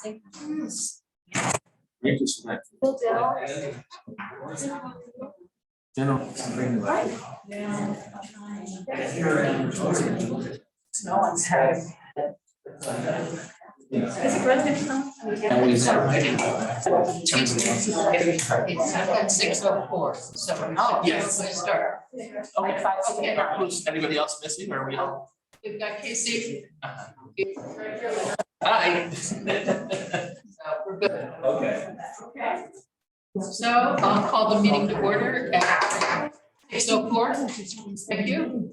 Thank you so much. General. No one's had. Is it resident now? Always have. It's at 6:04, so yes, we start. Who's anybody else missing or are we all? We've got Casey. Hi. So we're good. Okay. Okay. So I'll call the meeting to order at 6:04. Thank you.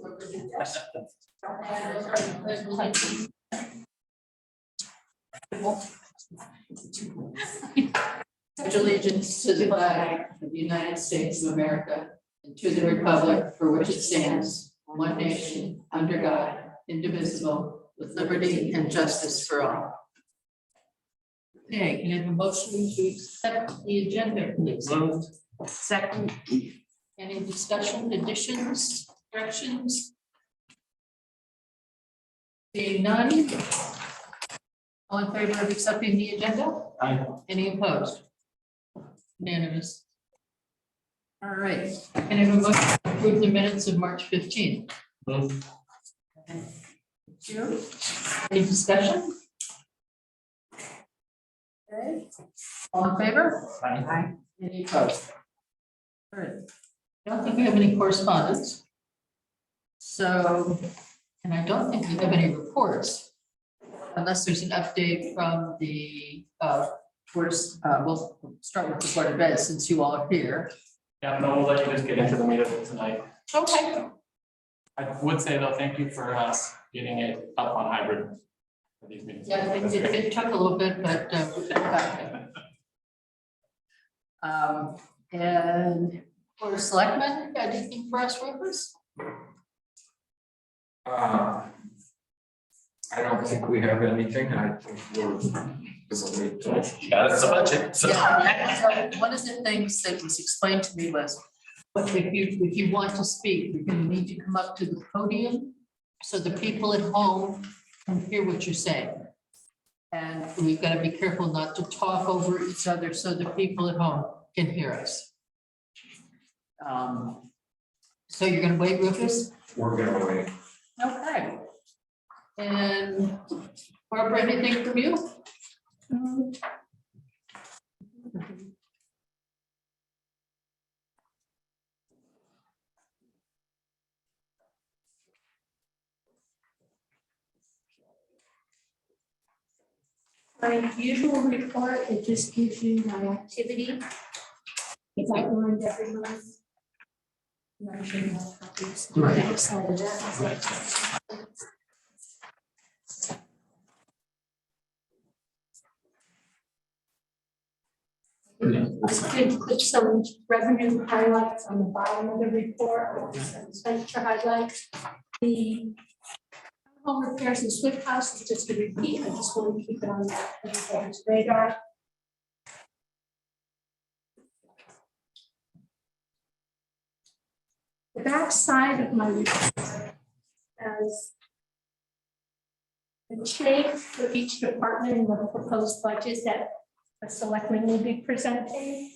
Pledge allegiance to the flag of the United States of America and to the republic for which it stands, one nation, under God, indivisible, with liberty and justice for all. Okay, can I have a motion to accept the agenda, please? Moved. Second. Any discussion, additions, corrections? Seeing none. All in favor of accepting the agenda? Aye. Any opposed? Unanimous. All right, can I have a motion to approve the minutes of March 15th? Moved. Thank you. Any discussion? Okay. All in favor? Aye. Any opposed? All right. I don't think we have any correspondence. So, and I don't think we have any reports. Unless there's an update from the, we'll start with the Board of Ed since you all are here. Yeah, no, we'll let you just get into the meat of it tonight. Okay. I would say though, thank you for getting it up on hybrid for these meetings. Yeah, it took a little bit, but we got it. And for selectmen, got anything for us, Rufus? I don't think we have anything. I think we're. Yeah, that's the budget. So. Yeah, so one of the things that was explained to me was, but if you want to speak, you're gonna need to come up to the podium so the people at home can hear what you're saying. And we've got to be careful not to talk over each other so the people at home can hear us. So you're gonna wait, Rufus? We're gonna wait. Okay. And Barbara, anything from you? My usual report, it just gives you my activity. It's outlined every month. I'm not sure you have copies. Right. Outside of that. I did put some revenue highlights on the bottom of the report, some expenditure highlights. The home repairs in Swift House is just a repeat. I just want to keep it on everybody's radar. The back side of my report has the change for each department in the proposed budget that the selectmen will be presenting.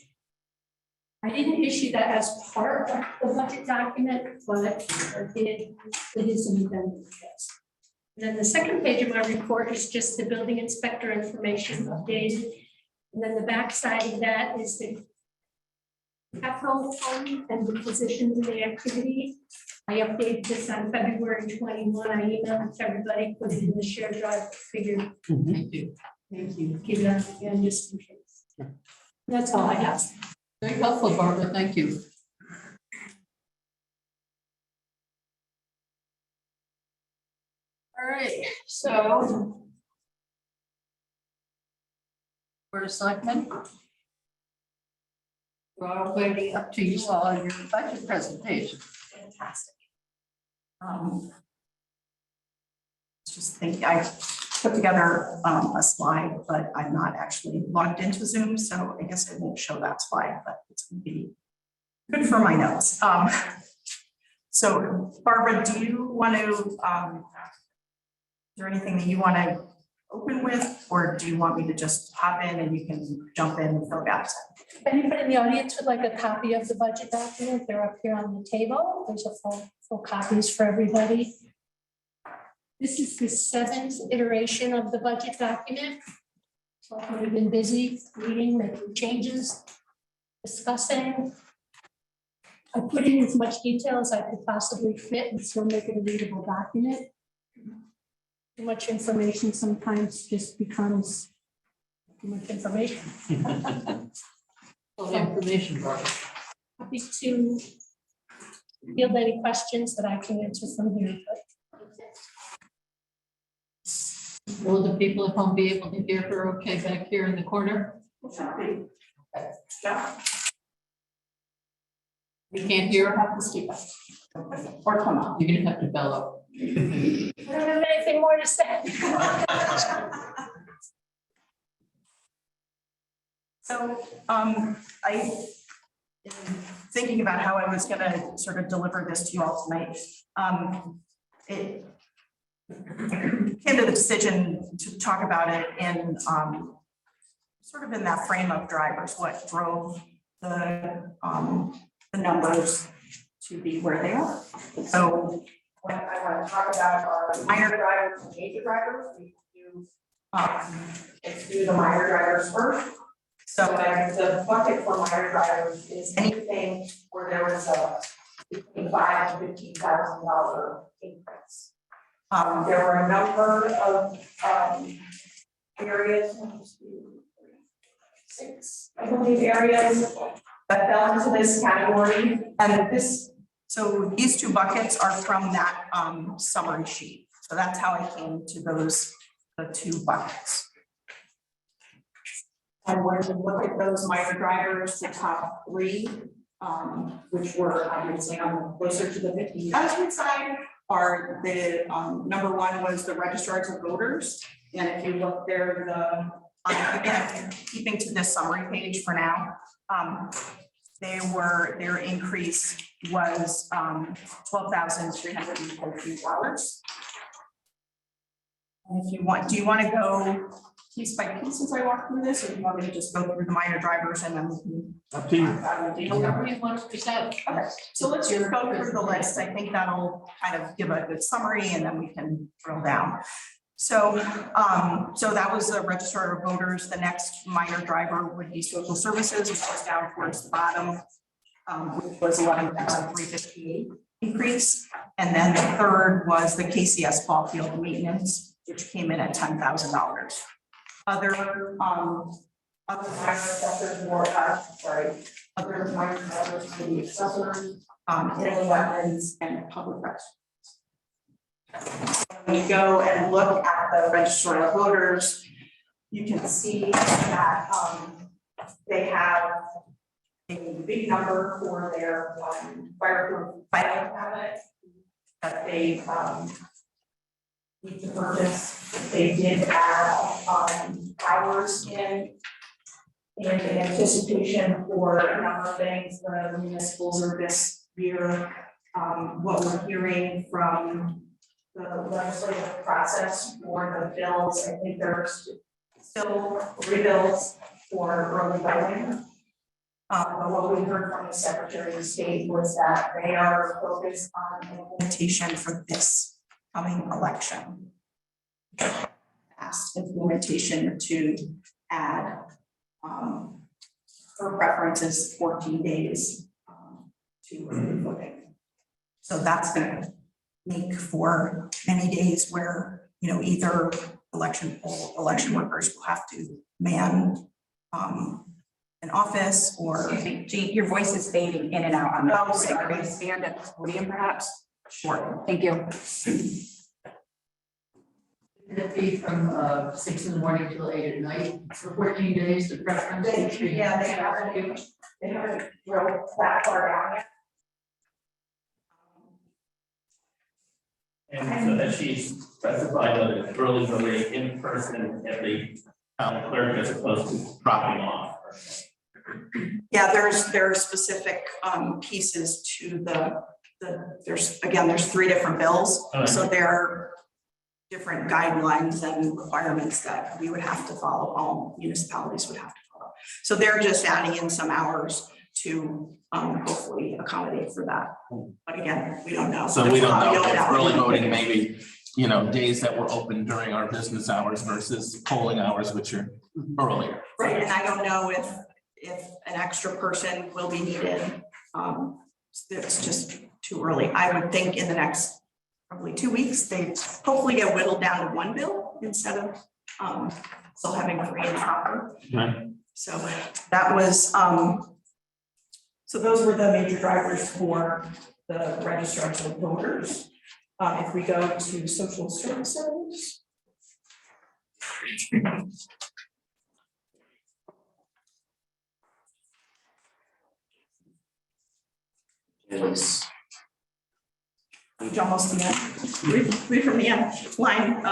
I didn't issue that as part of the budget document, but it is an addendum to this. And then the second page of my report is just the building inspector information updated. And then the back side of that is the capital fund and the positions in the activity. I updated this on February 21. I emailed it to everybody, put it in the shared drive, figured. Thank you. Thank you. Keep it on again, just in case. That's all I have. Very helpful, Barbara. Thank you. All right, so Board of Selectmen, we're all waiting up to you all in your budget presentation. Fantastic. Just think I put together a slide, but I'm not actually logged into Zoom, so I guess I won't show that slide, but it's going to be good for my notes. So Barbara, do you want to, is there anything that you want to open with, or do you want me to just hop in and you can jump in and fill gaps? If anybody in the audience would like a copy of the budget document, they're up here on the table. There's a full copies for everybody. This is the 7th iteration of the budget document. So we've been busy reading, making changes, discussing. I put in as much detail as I could possibly fit and still make it a readable document. Too much information sometimes just becomes too much information. All the information, Barbara. Happy to field any questions that I can answer from here. Will the people at home be able to hear her okay back here in the corner? You can't hear her? Have to speak up. Or come up. You're gonna have to bellow. I don't have anything more to say. So, I, in thinking about how I was gonna sort of deliver this to you all tonight, it came to the decision to talk about it in, sort of in that frame of drivers, what drove the numbers to be where they are. So what I want to talk about are minor drivers and major drivers. We do, let's do the minor drivers first. So the bucket for minor drivers is anything where there was a between $5,000 and $15,000 increase. There were a number of areas, 1, 2, 3, 6, I believe, areas that fell into this category. And this, so these two buckets are from that summary sheet. So that's how I came to those, the two buckets. And when you look at those minor drivers, the top 3, which were obviously on the closer to the 15,000 side, are the number 1 was the registrars of voters. And if you look there, the again, keeping to this summary page for now, their increase was $12,314. And if you want, do you want to go piece by piece as I walk through this, or do you want me to just go through the minor drivers and then we can? Up to you. Whatever you want to present. Okay, so let's just go through the list. I think that'll kind of give a good summary and then we can drill down. So, so that was the registrar of voters. The next minor driver would be social services, which is down towards the bottom, which was 11,358 increase. And then the third was the KCS ball field maintenance, which came in at $10,000. Other minor sectors were, other minor sectors for the accessory, hidden weapons, and public restrooms. When you go and look at the registrar of voters, you can see that they have a big number for their fireproof filing cabinet that they need to purchase. They did add hours in anticipation for a number of things. The municipal service year, what we're hearing from the legislative process for the bills, I think there's still 3 bills for early voting. But what we heard from the Secretary of State was that they are focused on implementation for this coming election. Asked implementation to add her preference is 14 days to early voting. So that's going to make for many days where, you know, either election workers will have to man an office or. Jean, your voice is fading in and out on the. Oh, sorry. Stand at the podium perhaps. Sure. Thank you. Could it be from 6 in the morning till 8 at night for 14 days, the preference? Yeah, they haven't drilled that far down yet. And so that she specified that it's early voting in person at the town clerk as opposed to dropping off. Yeah, there are specific pieces to the there's 3 different bills. Okay. So they're different guidelines and requirements that we would have to follow, all municipalities would have to follow. So they're just adding in some hours to hopefully accommodate for that. But again, we don't know. So we don't know Beyond if that, we early don't know. voting maybe, you know, days that were open during our business hours versus polling hours, which are earlier. Right, and I don't know if an extra person will be needed. It's just too early. I would think in the next probably 2 weeks, they hopefully get whittled down to one bill instead of still having 3 in proper. Right. So that was, so those were the major drivers for the register of voters. If we go to social services. Is page almost the end, read from the end, line,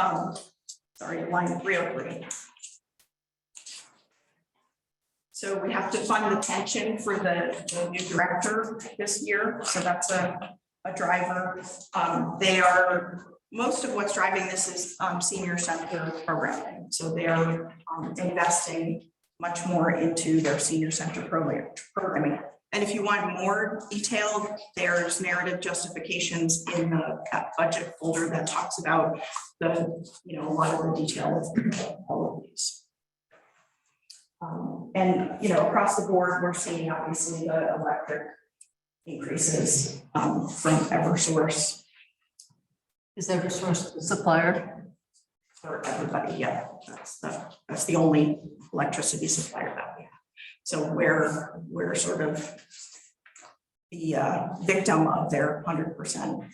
line 303. So we have to fund the pension for the new director this year, so that's a driver. They are, most of what's driving this is senior center programming, so they are investing much more into their senior center programming. And if you want more detailed, there's narrative justifications in the budget folder that talks about the, you know, a lot of the detail of all of these. And, you know, across the board, we're seeing obviously the electric increases from Eversource Is EverSource the supplier? for everybody. Yeah, that's the only electricity supplier that we have. So we're sort of the victim of their 100%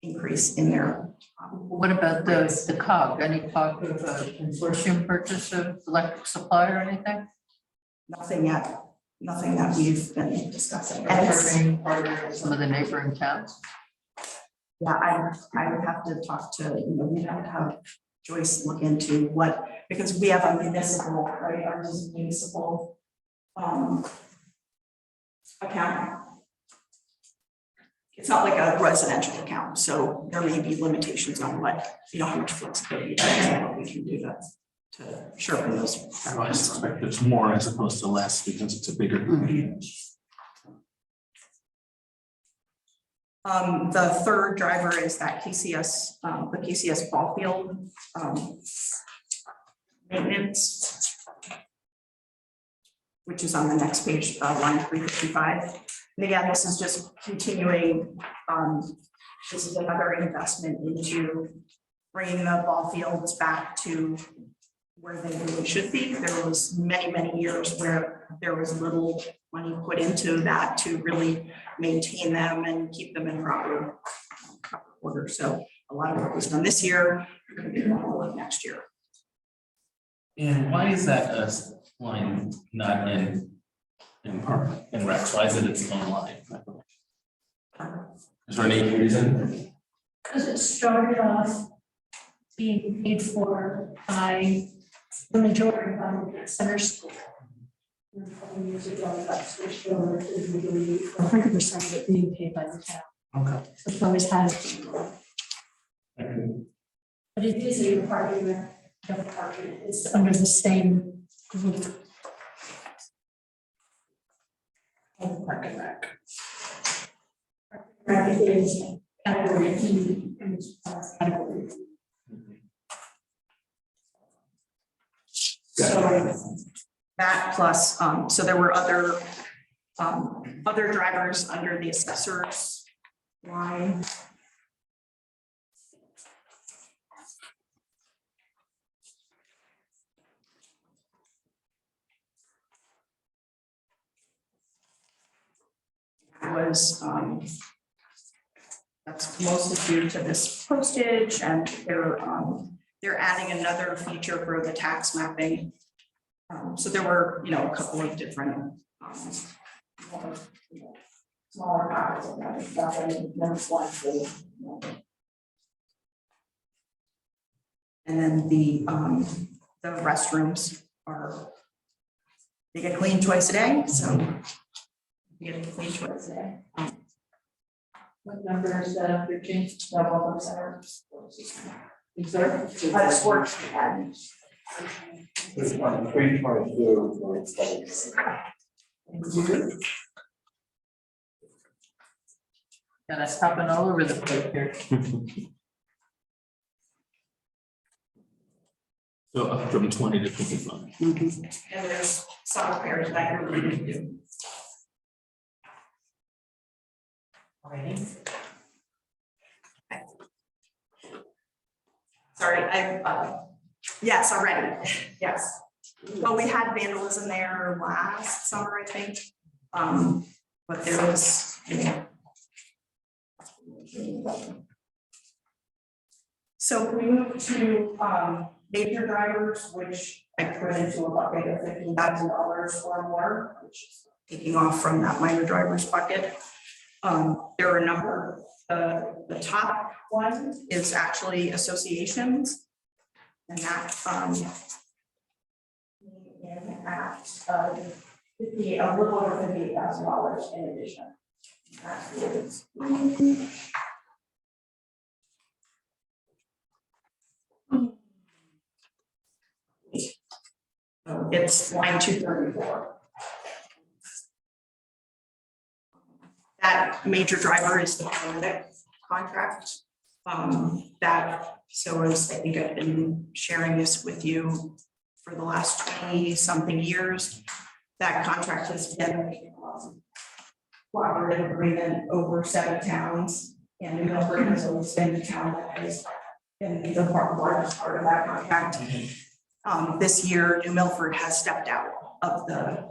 increase in their. What about the COG? Any talk of a consortium purchase of electric supply or anything? Nothing yet, nothing that we've been discussing. And it's, Some of the neighboring towns? yeah, I would have to talk to, you know, we'd have to have Joyce look into what, because we have a municipal, right, our municipal account. It's not like a residential account, so there may be limitations on what, you know, how much flexibility that we can do to sharpen those. I suspect it's more as opposed to less because it's a bigger. The third driver is that KCS, the KCS ball field maintenance, which is on the next page, line 355. And again, this is just continuing. This is another investment into bringing the ball fields back to where they really should be. There was many years where there was little money put into that to really maintain them and keep them in proper order. So a lot of it was done this year, going to be all of next year. And why is that line not in park and Rex? Why is it its own line? Is there any reason? Because it started off being paid for by the majority of the center school. And a couple of years ago, that switched over to the 100% of it being paid by the town. Okay. So it's always has. But it is a department, it's under the same group. Of Park and Rec. Rec is category E, and it's category. So That plus, so there were other drivers under the assessors line. Was, that's mostly due to this postage, and they're adding another feature for the tax mapping. So there were, you know, a couple of different smaller pockets of that stuff, and there's one thing. And then the restrooms are, they get cleaned twice a day, so you get clean twice a day. What number is that, Virginia? Double those hours. Let's work together. 322. And it's hopping all over the place here. So up from 20 to 25. And there's some repairs that you're going to do. Sorry, yes, already, yes. Well, we had vandalism there last summer, I think. But there was, so we moved to, major drivers, which I put into a bucket of $15,000 or more, which is taking off from that minor drivers bucket. There are a number, the top one is actually associations. And that, in at, a little over $58,000 in addition. That is. So it's line 234. That major driver is the paramedic contract. So as I think I've been sharing this with you for the last 20-something years, that contract has been cooperative agreement over 7 towns. And New Milford has always been the town that has been the largest part of that contract. This year, New Milford has stepped out of the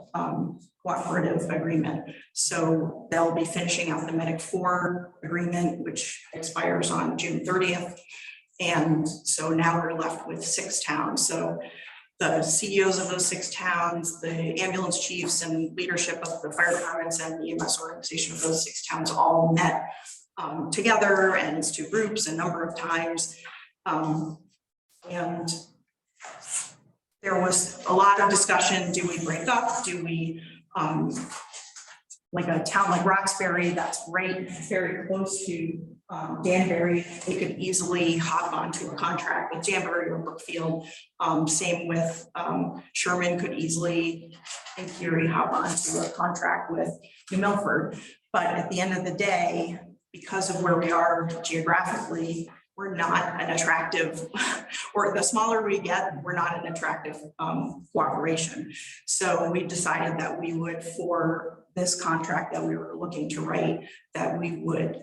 cooperative agreement. So they'll be finishing out the Medic 4 agreement, which expires on June 30th. And so now we're left with 6 towns. So the CEOs of those 6 towns, the ambulance chiefs and leadership of the fire departments and the EMS organization of those 6 towns all met together, and it's 2 groups a number of times. And there was a lot of discussion. Do we break up? Do we, like a town like Roxbury, that's right, very close to Danbury, they could easily hop onto a contract with Danbury or Brookfield. Same with Sherman could easily, in theory, hop onto a contract with New Milford. But at the end of the day, because of where we are geographically, we're not an attractive, or the smaller we get, we're not an attractive cooperation. So we decided that we would, for this contract that we were looking to write, that we would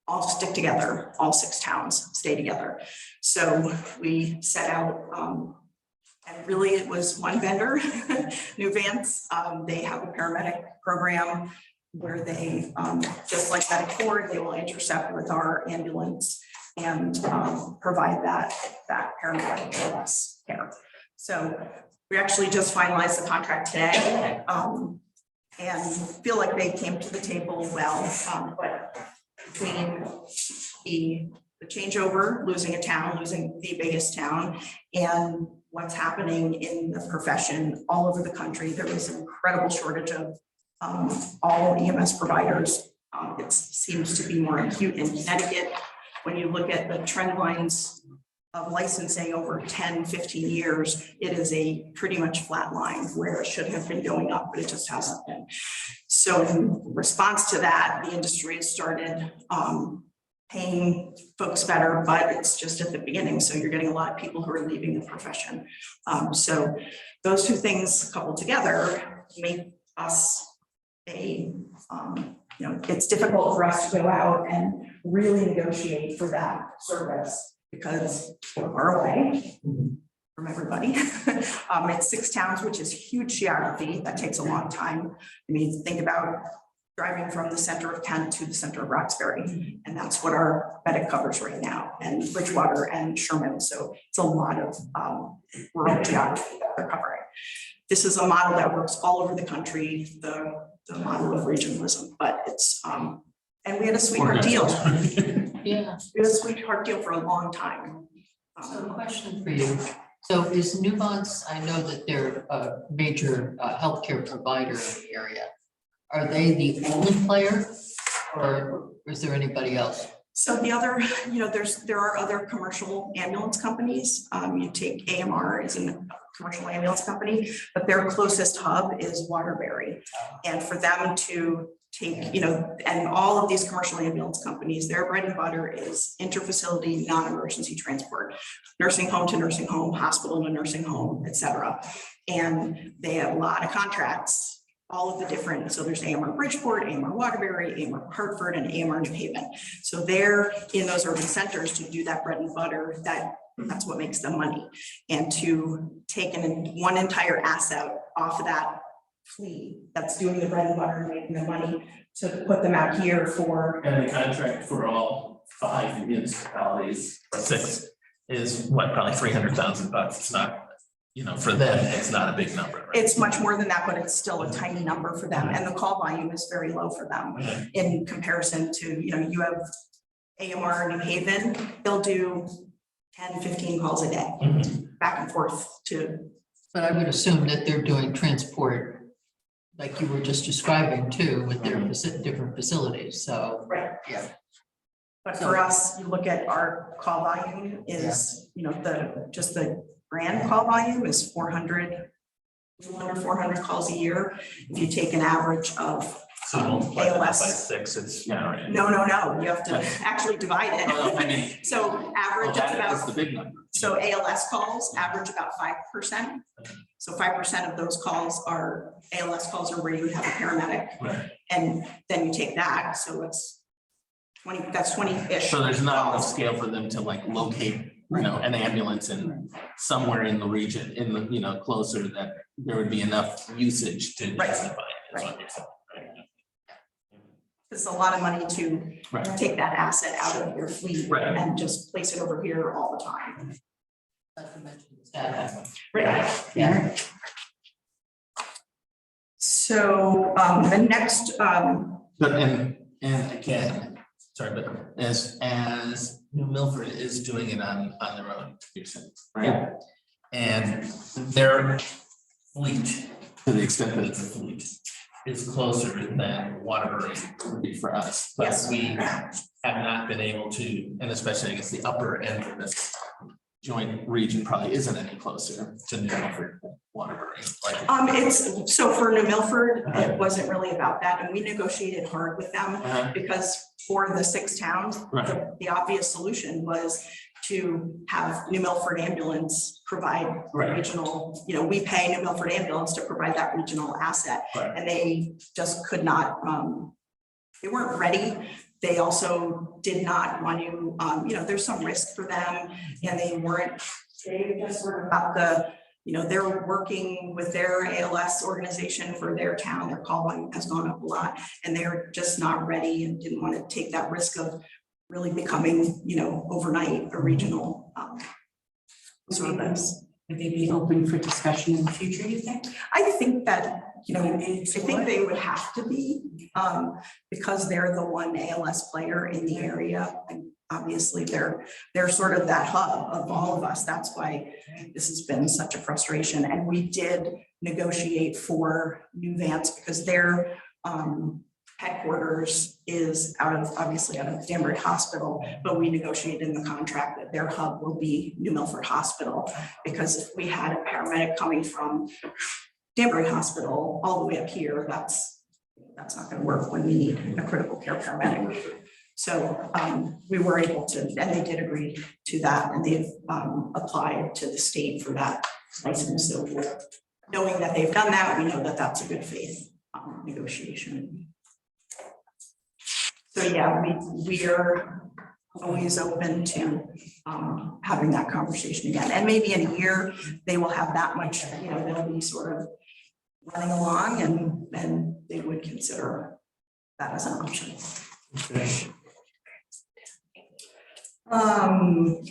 all stick together, all 6 towns stay together. So we set out, and really it was one vendor, Nuvance. They have a paramedic program where they, just like Medic 4, they will intercept with our ambulance and provide that paramedic ALS care. So we actually just finalized the contract today, and feel like they came to the table well. But between the changeover, losing a town, losing the biggest town, and what's happening in the profession all over the country, there is an incredible shortage of all EMS providers. It seems to be more acute in Connecticut. When you look at the trend lines of licensing over 10, 15 years, it is a pretty much flat line where it should have been going up, but it just hasn't been. So in response to that, the industry has started paying folks better, but it's just at the beginning. So you're getting a lot of people who are leaving the profession. So those 2 things coupled together make us it's difficult for us to go out and really negotiate for that service because we're far away from everybody. It's 6 towns, which is huge geography. That takes a long time. I mean, think about driving from the center of Kent to the center of Roxbury, and that's what our medic covers right now, and Bridgewater and Sherman. So it's a lot of rural geography that they're covering. This is a model that works all over the country, the model of regionalism, but it's, and we had a sweetheart deal. Yeah. We had a sweetheart deal for a long time. So question for you. So is Nuvance, I know that they're a major healthcare provider in the area. Are they the only player or is there anybody else? So the other, there are other commercial ambulance companies. You take AMR is a commercial ambulance company, but their closest hub is Waterbury. And for them to take, and all of these commercial ambulance companies, their bread and butter is interfacility, non-emergency transport, nursing home to nursing home, hospital to nursing home, et cetera. And they have a lot of contracts, all of the different, so there's AMR Bridgeport, AMR Waterbury, AMR Hartford, and AMR New Haven. So they're in those urban centers to do that bread and butter, that's what makes them money. And to take one entire asset off of that fleet that's doing the bread and butter and making the money, to put them out here for. And the contract for all 5 municipalities, or 6, is what, probably $300,000. It's not, for them, it's not a big number. Right? It's much more than that, but it's still a tiny number for them. And the call volume is very low for them in comparison to, you have AMR New Haven, they'll do 10, 15 calls a day, back and forth to. But I would assume that they're doing transport, like you were just describing too, with their different facilities, so. Right. Yeah. But for us, you look at our call volume is, just the brand call volume is 400 calls a year. If you take an average of So multiply that by ALS. 6, it's right. No, you have to actually divide it. So average is That's the about, big number. so ALS calls average about 5%. So 5% of those calls are ALS calls are where you would have a paramedic. Right. And then you take that, so it's 20, that's 20-ish. So there's not enough scale for them to locate, an ambulance in somewhere in the region, closer, that there would be enough usage to justify it. is what you're saying, right? It's a lot of money to Right. take that asset out of your fleet Right. and just place it over here all the time. Not to mention the staff. Right. Yeah. So the next, But and again, sorry, but as New Milford is doing it on their own, you're saying, right? And their fleet, to the extent that it's a fleet, is closer than Waterbury would be for us. But Yes. we have not been able to, and especially I guess the upper end of this joint region probably isn't any closer to New Milford than Waterbury. it's, so for New Milford, it wasn't really about that, and we negotiated hard with them because for the 6 towns, Right. the obvious solution was to have New Milford ambulance provide Right. regional, we pay New Milford ambulance to provide that regional asset. Right. And they just could not, they weren't ready. They also did not want to, there's some risk for them, and they just sort of about they're working with their ALS organization for their town. Their call volume has gone up a lot, and they're just not ready and didn't want to take that risk of really becoming, overnight a regional service. Would they be open for discussion in the future, you think? I think that, I think they would have to be, because they're the one ALS player in the area. And obviously, they're sort of that hub of all of us. That's why this has been such a frustration. And we did negotiate for New Vance because their headquarters is obviously out of Danbury Hospital, but we negotiated in the contract that their hub will be New Milford Hospital, because if we had a paramedic coming from Danbury Hospital all the way up here, that's not going to work when we need a critical care paramedic. So we were able to, and they did agree to that, and they've applied to the state for that license. So knowing that they've done that, we know that that's a good faith negotiation. So yeah, we are always open to having that conversation again. And maybe in a year, they will have that much, they'll be sort of running along, and they would consider that as an option.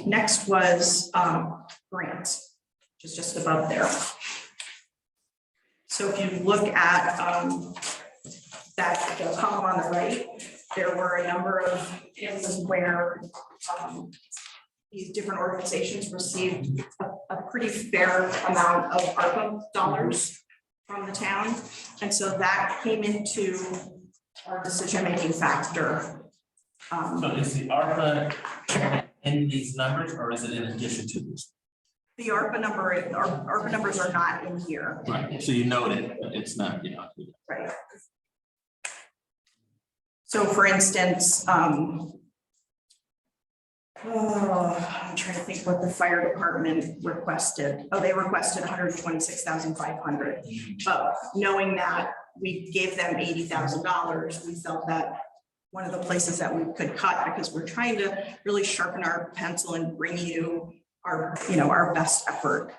Next was grants, which is just above there. So if you look at the column on the right, there were a number of instances where these different organizations received a pretty fair amount of ARPA dollars from the town. And so that came into our decision-making factor So is the ARPA in these numbers or is it in addition to this? The ARPA numbers are not in here, Right, so you note it, but it's not, right? So for instance, I'm trying to think what the fire department requested. Oh, they requested 126,500. But knowing that we gave them $80,000, we felt that one of the places that we could cut, because we're trying to really sharpen our pencil and bring you our best effort.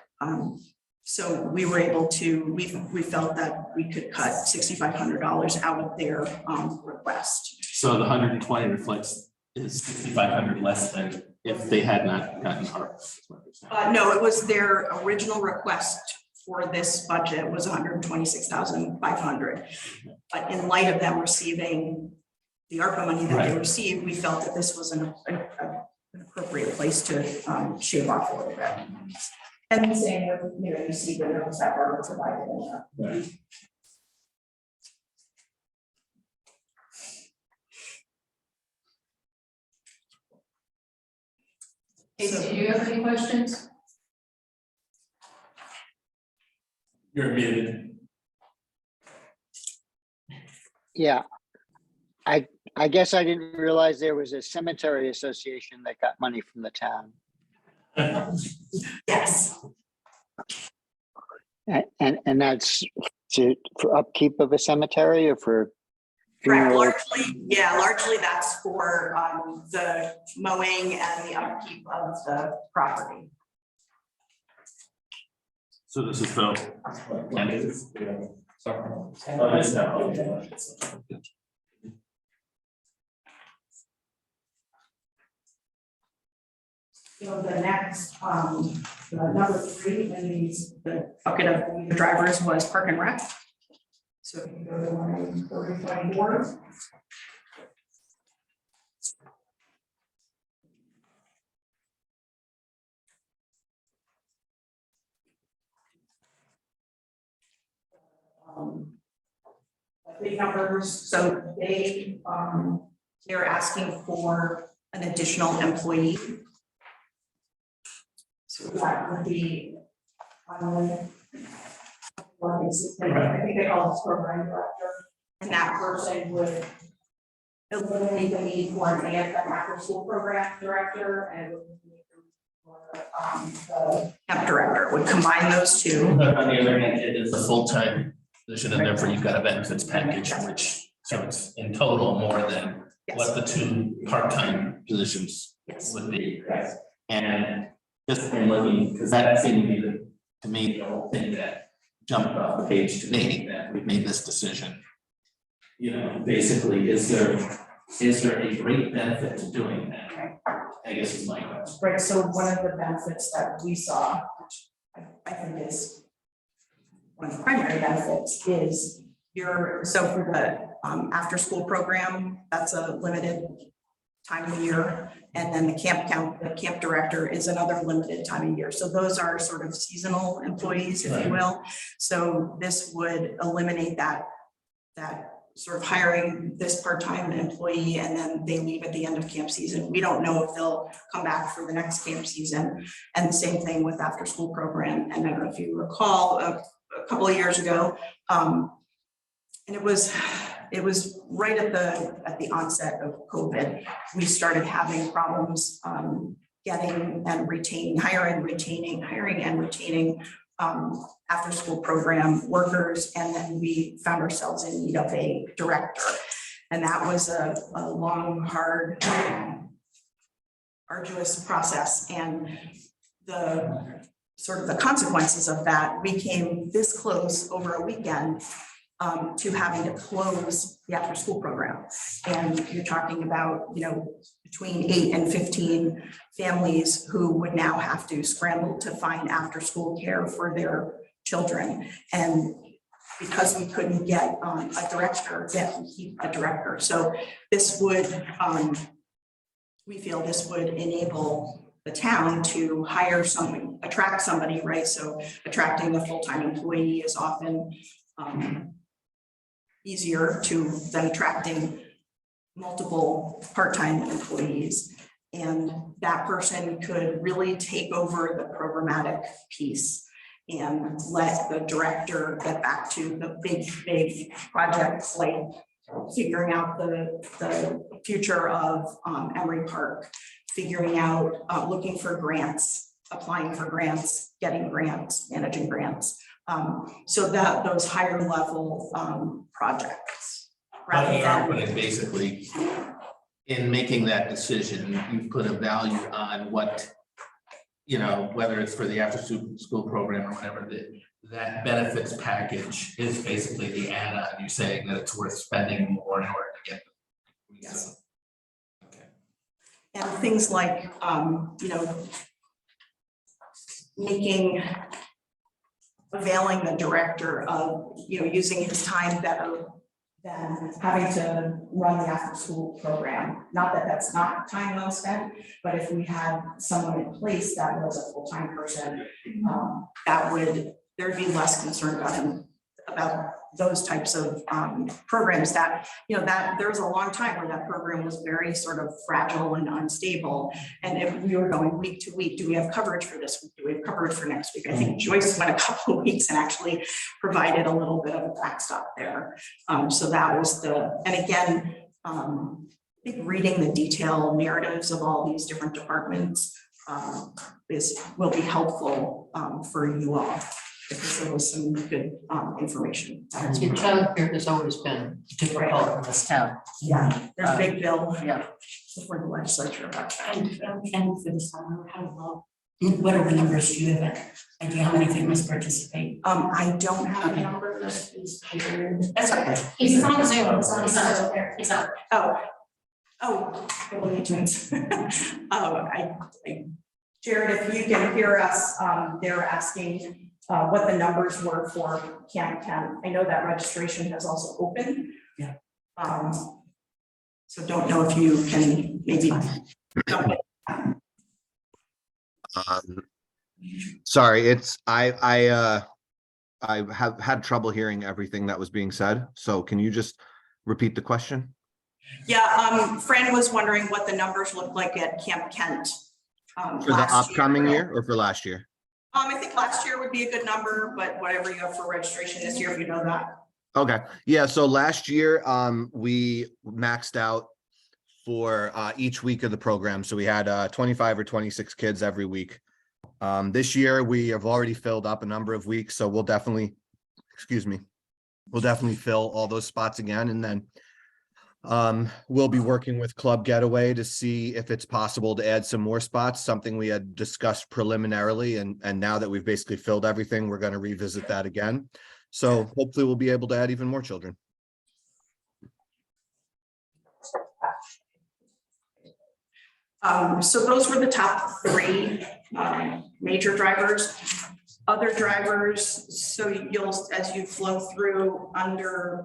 So we were able to, we felt that we could cut $6,500 out of their request. So the 120 reflects is 6,500 less than if they had not gotten ARPA. No, it was their original request for this budget was 126,500. But in light of them receiving the ARPA money that they received, we felt that this was an appropriate place to shave off a little bit. And the same with, you see the notes that were provided in there. Casey, do you have any questions? You're muted. Yeah. I guess I didn't realize there was a cemetery association that got money from the town. Yes. And that's for upkeep of a cemetery or for Correct, funeral? largely that's for the mowing and the upkeep of the property. So this is Phil. So the next, number 3 in the bucket of the drivers was Park and Rec. So if you go to line 3024. Big numbers, so they're asking for an additional employee. So that would be, I think they call it program director, and that person would eliminate the need for an after school program director and the camp director would combine those two. On the other hand, it is a full-time position and therefore you've got a benefits package, which, so it's in total more than what the 2 part-time positions would be. And just in looking, because that seemed to be to me, the whole thing that jumped off the page to me, that we made this decision. Basically, is there a great benefit to doing that? I guess is my question. Right, so one of the benefits that we saw, which I think is one of the primary benefits, is so for the after school program, that's a limited time of year. And then the camp director is another limited time of year. So those are sort of seasonal employees, if you will. So this would eliminate that sort of hiring this part-time employee and then they leave at the end of camp season. We don't know if they'll come back for the next camp season. And the same thing with after school program. And I don't know if you recall a couple of years ago, and it was right at the onset of COVID. We started having problems hiring and retaining after school program workers, and then we found ourselves in need of a director, and that was a long, hard, arduous process, and the sort of the consequences of that, we came this close over a weekend to having to close the after school program. And you're talking about, between 8 and 15 families who would now have to scramble to find after school care for their children. And because we couldn't get a director, we keep a director. So this would, we feel this would enable the town to hire someone, attract somebody, right? So attracting a full-time employee is often easier than attracting multiple part-time employees. And that person could really take over the programmatic piece and let the director get back to the big projects like figuring out the future of Emory Park, figuring out, looking for grants, applying for grants, getting grants, managing grants. So that those higher level projects. But Rather you are than, putting basically, in making that decision, you put a value on what, you know, whether it's for the after-school program or whatever, that benefits package is basically the add-on. You're saying that it's worth spending more in order to get. Yes. Okay. and things like, you know, availing the director of, you know, using his time better than having to run the after-school program. Not that that's not time well spent, but if we had someone in place that was a full-time person, there'd be less concern about him, about those types of programs that, you know, that there was a long time where that program was very sort of fragile and unstable. And if we were going week to week, do we have coverage for this week? Do we have coverage for next week? I think Joyce went a couple of weeks and actually provided a little bit of a backstop there. So that was and again, I think reading the detailed narratives of all these different departments will be helpful for you all. Because there was some good information. See, childcare has always been difficult in this town. Yeah, there's a big bill Yeah. before the legislature about that. And for the summer, how low? What are the numbers? Do you have an idea how many families participate? I don't have a number that is here. That's okay. He's on Zoom, it's on Zoom. He's on. Jared, if you can hear us, they're asking what the numbers were for Camp 10. I know that registration has also opened. Yeah. So don't know if you can maybe. Sorry, I have had trouble hearing everything that was being said. So can you just repeat the question? Yeah, Fran was wondering what the numbers look like at Camp Kent. For the upcoming year or for last year? I think last year would be a good number, but whatever you have for registration this year, if you know that. Okay, yeah, so last year, we maxed out for each week of the program. So we had 25 or 26 kids every week. This year, we have already filled up a number of weeks, so we'll definitely fill all those spots again. And then we'll be working with Club Getaway to see if it's possible to add some more spots, something we had discussed preliminarily. And now that we've basically filled everything, we're going to revisit that again. So hopefully we'll be able to add even more children. So those were the top three major drivers. Other drivers, so you'll, as you flow through under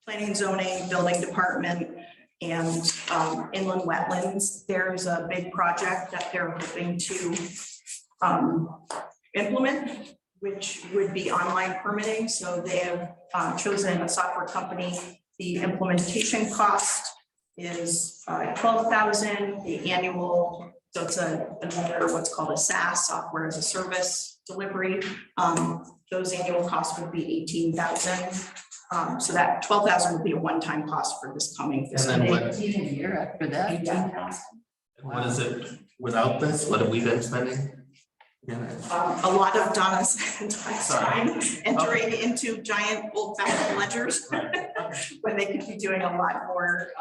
planning, zoning, building department, and inland wetlands, there's a big project that they're hoping to implement, which would be online permitting. So they have chosen a software company. The implementation cost is $12,000. The annual, so it's another what's called a SaaS, software as a service delivery. Those annual costs would be $18,000. So that $12,000 would be a one-time cost for this coming fiscal And then year. what- 18 a year after that. 18,000. What is it without this? What have we been spending? Yeah. A lot of Donna's time Sorry. entering into giant old-fashioned ledgers when they could be doing a lot more,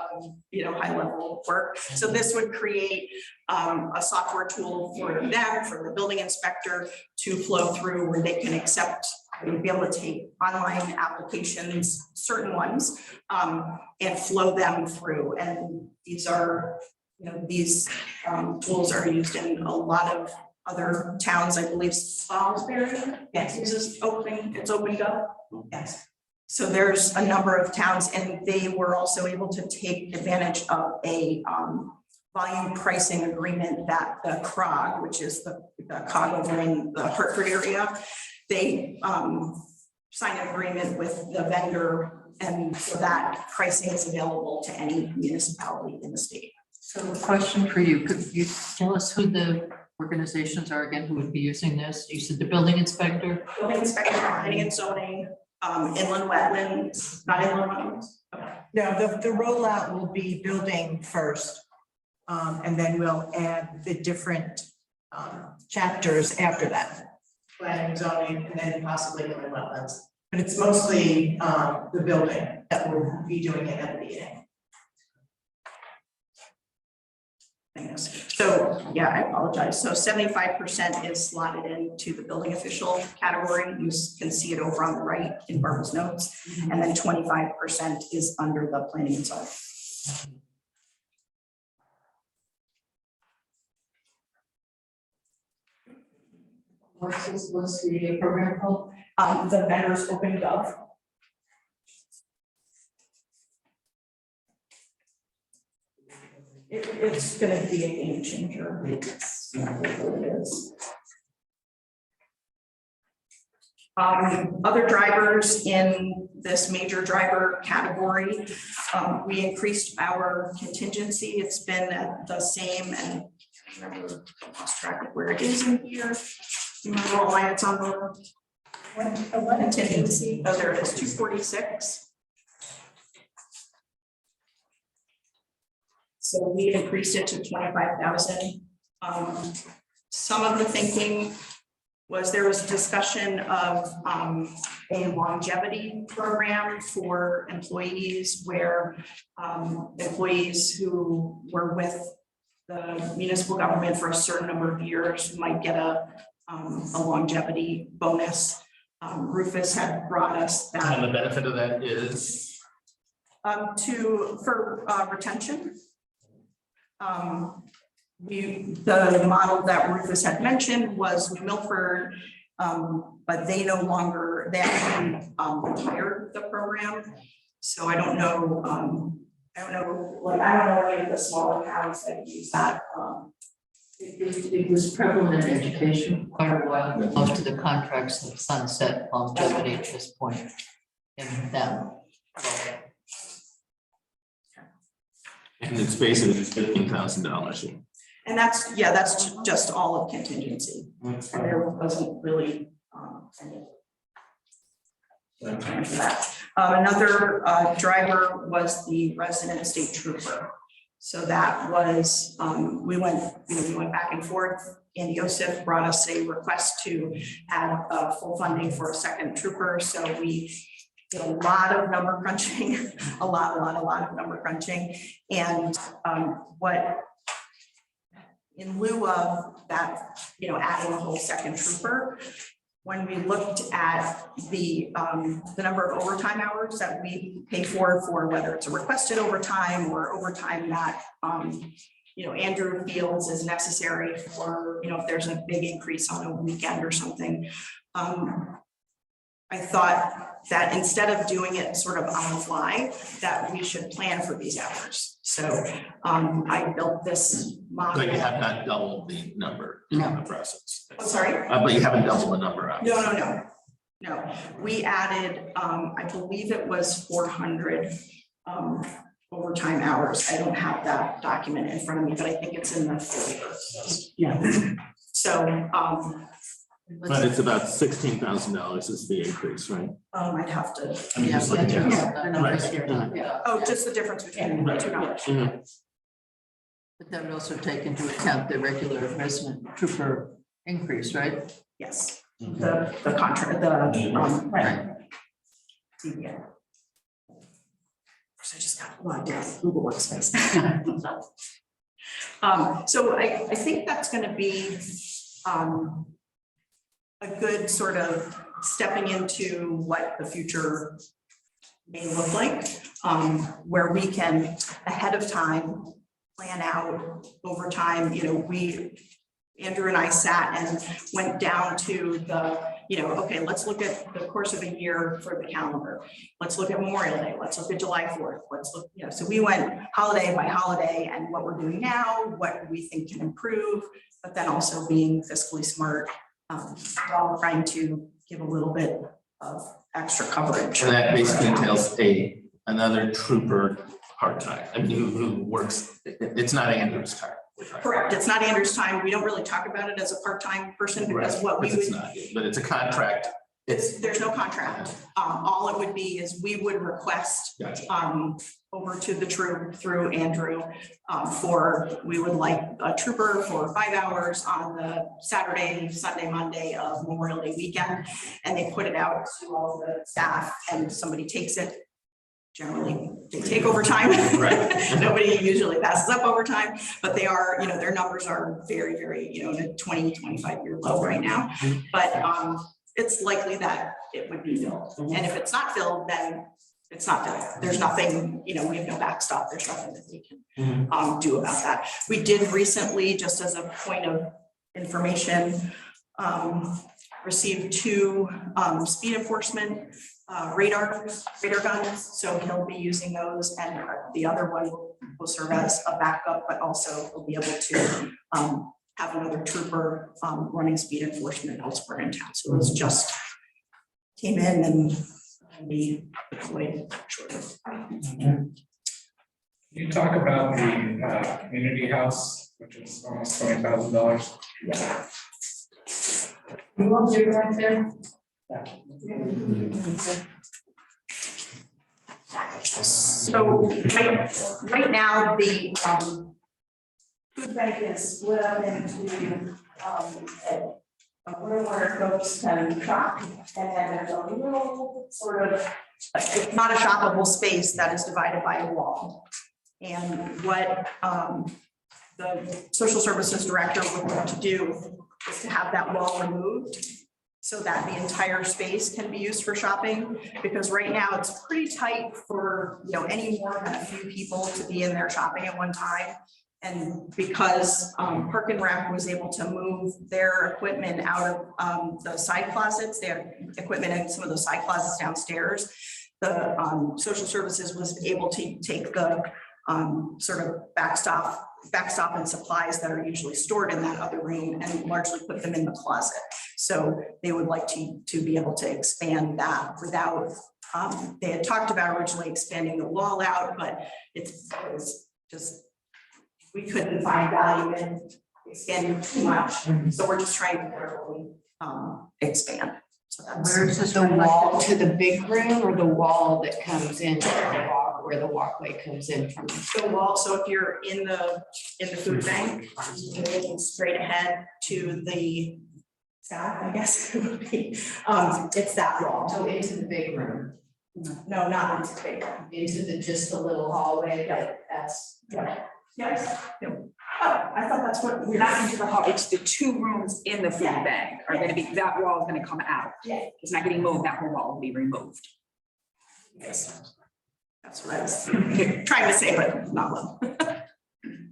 high-level work. So this would create a software tool for them, for the building inspector to flow through where they can accept, be able to take online applications, certain ones, and flow them through. And these are, these tools are used in a lot of other towns. I believe Salisbury, yes, it's opened up. Yes. So there's a number of towns, and they were also able to take advantage of a volume pricing agreement that the CROG, which is the COG over in the Hartford area, they sign an agreement with the vendor, and so that pricing is available to any municipality in the state. So a question for you, could you tell us who the organizations are again, who would be using this? You said the building inspector? Building inspector, planning and zoning, inland wetlands, not inland wetlands. Okay. No, the rollout will be building first. And then we'll add the different chapters after that. Planning, zoning, and then possibly inland wetlands. But it's mostly the building that will be doing it at the beginning. So, yeah, I apologize. So 75% is slotted into the building official category. You can see it over on the right in Barbara's notes. And then 25% is under the planning and zoning. What's the program called? The vendors open gov. It's gonna be a game changer. It's what it is. Other drivers in this major driver category, we increased our contingency. It's been at the same, and I remember, lost track of where it is in here. You remember what line it's on the contingency? Oh, there it is, 246. So we increased it to 25,000. Some of the thinking was there was discussion of a longevity program for employees where employees who were with the municipal government for a certain number of years might get a longevity bonus. Rufus had brought us that. And the benefit of that is? For retention. The model that Rufus had mentioned was Milford, but they no longer, they actually retired the program. So I don't know like, I don't know any of the smaller towns that use that. It was prevalent in education for quite a while. Most of the contracts have sunset longevity at this point in them. And it's basically $15,000. And that's just all of contingency. And there wasn't really any for that. Another driver was the resident state trooper. So that was, we went back and forth. Andy Yosef brought us a request to add full funding for a second trooper. So we did a lot of number crunching, a lot of number crunching. And what, in lieu of that, adding a whole second trooper, when we looked at the number of overtime hours that we pay for whether it's a requested overtime or overtime that Andrew feels is necessary for, if there's a big increase on a weekend or something. I thought that instead of doing it sort of on the fly, that we should plan for these hours. So I built this model. But you have not doubled the number in the process. Oh, sorry? But you haven't doubled the number out. No. We added, I believe it was 400 overtime hours. I don't have that document in front of me, but I think it's in the folder. Yeah. So but it's about $16,000 is the increase, right? I'd have to. I'm just looking at Just the difference between the two numbers. But that would also take into account the regular resident trooper increase, right? Yes, the contract, right. Yeah. So I just got logged in Google Workspace. So I think that's going to be a good sort of stepping into what the future may look like, where we can ahead of time plan out over time. Andrew and I sat and went down to the, okay, let's look at the course of a year for the calendar. Let's look at Memorial Day. Let's look at July 4th. Let's look, so we went holiday by holiday and what we're doing now, what we think can improve, but then also being fiscally smart while trying to give a little bit extra coverage. And that basically entails another trooper part-time, I mean, who works, it's not Andrew's time. Correct, it's not Andrew's time. We don't really talk about it as a part-time person because what we Because it's would, not, but it's a contract. there's no contract. All it would be is we would request Gotcha. over to the troop through Andrew we would like a trooper for 5 hours on the Saturday, Sunday, Monday of Memorial Day weekend. And they put it out to all the staff and somebody takes it. Generally, they take overtime. Right. Nobody usually passes up overtime, but they are, their numbers are very, very, in a 20, 25-year low right now. But it's likely that it would be filled. And if it's not filled, then it's not filled. There's nothing, we have no backstop. There's nothing that we can do about that. We did recently, just as a point of information, receive 2 speed enforcement radar guns. So he'll be using those, and the other one will serve as a backup, but also will be able to have another trooper running speed enforcement elsewhere in town. So it was just came in and be deployed shortly. Can you talk about the community house, which is almost $20,000? Yeah. You want to right there? So right now, the food bank is split up into a room where folks can shop, and then there's a little sort of, it's not a shoppable space that is divided by a wall. And what the social services director would want to do is to have that wall removed so that the entire space can be used for shopping, because right now it's pretty tight for, any more than a few people to be in there shopping at one time. And because Park and Rec was able to move their equipment out of the side closets, they have equipment in some of those side closets downstairs, the social services was able to take the sort of backstop and supplies that are usually stored in that other room and largely put them in the closet. So they would like to be able to expand that without, they had talked about originally expanding the wall out, but it was just, we couldn't find value in expanding too much. So we're just trying to carefully expand. So that's. Where's the wall to the big room, or the wall that comes in where the walkway comes in from? The wall, so if you're in the food bank, you're looking straight ahead to the south, I guess it would be, it's that wall. So into the big room, No, not into the big room. into just the little hallway, that's. Yes. Oh, I thought that's what we're Not into the hall, it's the 2 rooms in the food Yeah. bank are gonna be, that wall is gonna come out. Yeah. It's not getting moved, that whole wall will be removed. Yes. That's what I was trying to say, but not well.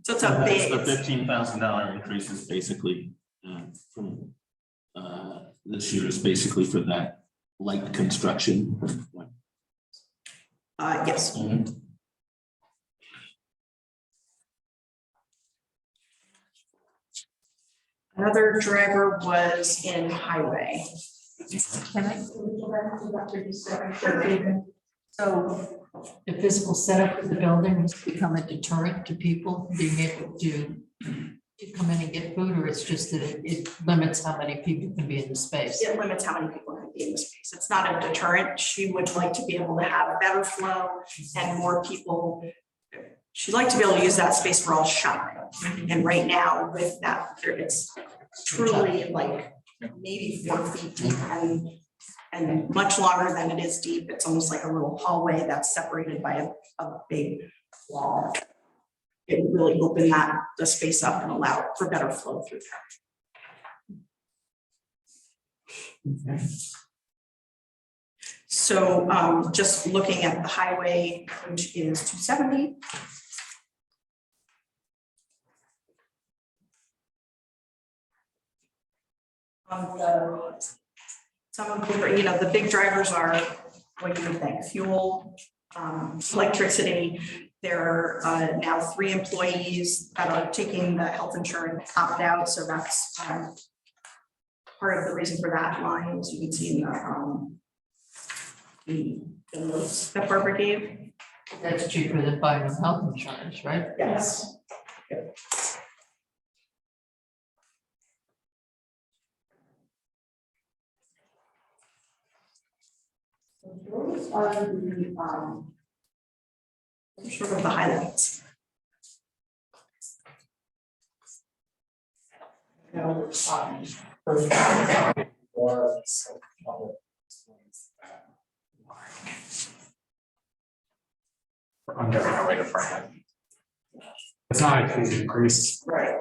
So it's a big. The $15,000 increase is basically from this year is basically for that light construction. Yes. Another driver was in highway. Can I? So the physical setup of the building has become a deterrent to people being able to come in and get food, or it's just that it limits how many people can be in the space? It limits how many people can be in the space. It's not a deterrent. She would like to be able to have a better flow and more people. She'd like to be able to use that space for all shopping. And right now with that, it's truly like maybe 4 feet deep and much longer than it is deep. It's almost like a little hallway that's separated by a big wall. It would really open the space up and allow for better flow through there. Okay. So just looking at the highway, which is 270. Some of the, the big drivers are, what do you think? Fuel, electricity. There are now 3 employees that are taking the health insurance opt-out, so that's part of the reason for that line, as you can see in the notes that Barbara gave. That's cheaper than buying them health insurance, right? Yes. So those are the, sort of the highlights. Under highway department. It's not a huge increase. Right.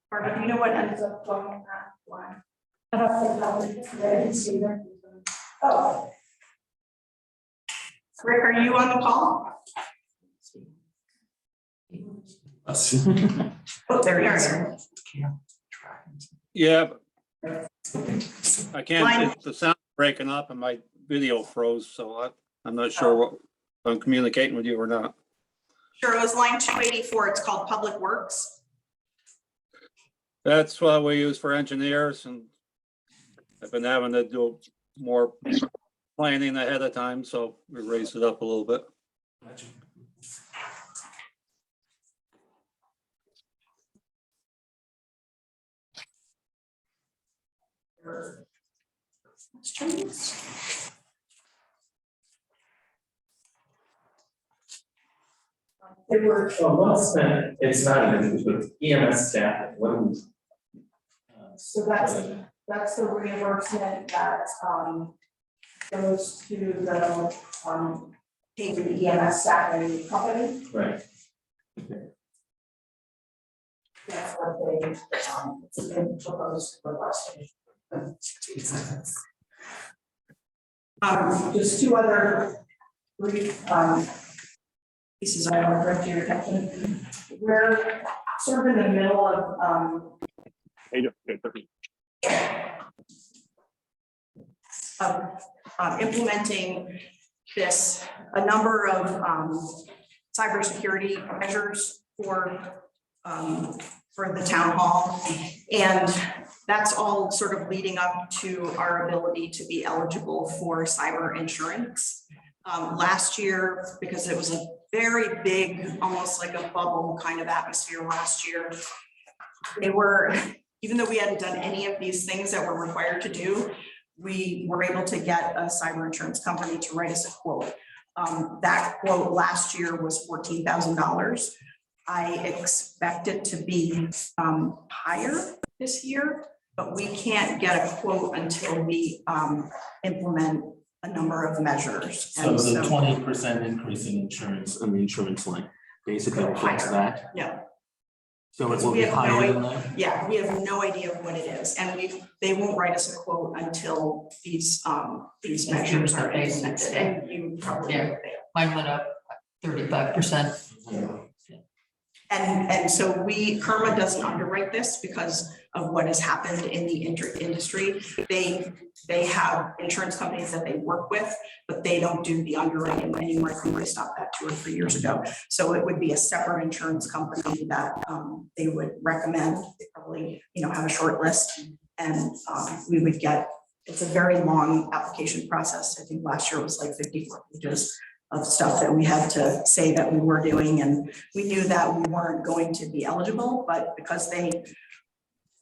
Barbara, do you know what ends up going on that line? I don't think I didn't see that. Oh. Rick, are you on the call? Oh, there you are. Yeah. I can't, Line- the sound breaking up and my video froze, so I'm not sure what I'm communicating with you or not. Sure, it was line 284. It's called Public Works. That's what we use for engineers, and I've been having to do more planning ahead of time, so we raised it up a little bit. It's not even, but EMS staff, what do we? So that's the reimbursement that goes to the pay the EMS staffing company. Right. That's what they it's been proposed for last year. Just two other brief pieces I want to bring to your attention. We're sort of in the middle of implementing a number of cybersecurity measures for the town hall. And that's all sort of leading up to our ability to be eligible for cyber insurance. Last year, because it was a very big, almost like a bubble kind of atmosphere last year, even though we hadn't done any of these things that we're required to do, we were able to get a cyber insurance company to write us a quote. That quote last year was $14,000. I expect it to be higher this year, but we can't get a quote until we implement a number of measures. So And the 20% increase in insurance, on the insurance line, basically reflects that. Yeah. So it will We be have no higher idea- than that? Yeah, we have no idea what it is, and they won't write us a quote until these measures are implemented, and you probably. Yeah. Mine went up 35%. And so Kerma doesn't underwrite this because of what has happened in the industry. They have insurance companies that they work with, but they don't do the underwriting anymore. I think they stopped that 2 or 3 years ago. So it would be a separate insurance company that they would recommend. They probably, have a short list, and we would get. It's a very long application process. I think last year was like 54 pages of stuff that we had to say that we were doing, and we knew that we weren't going to be eligible, but because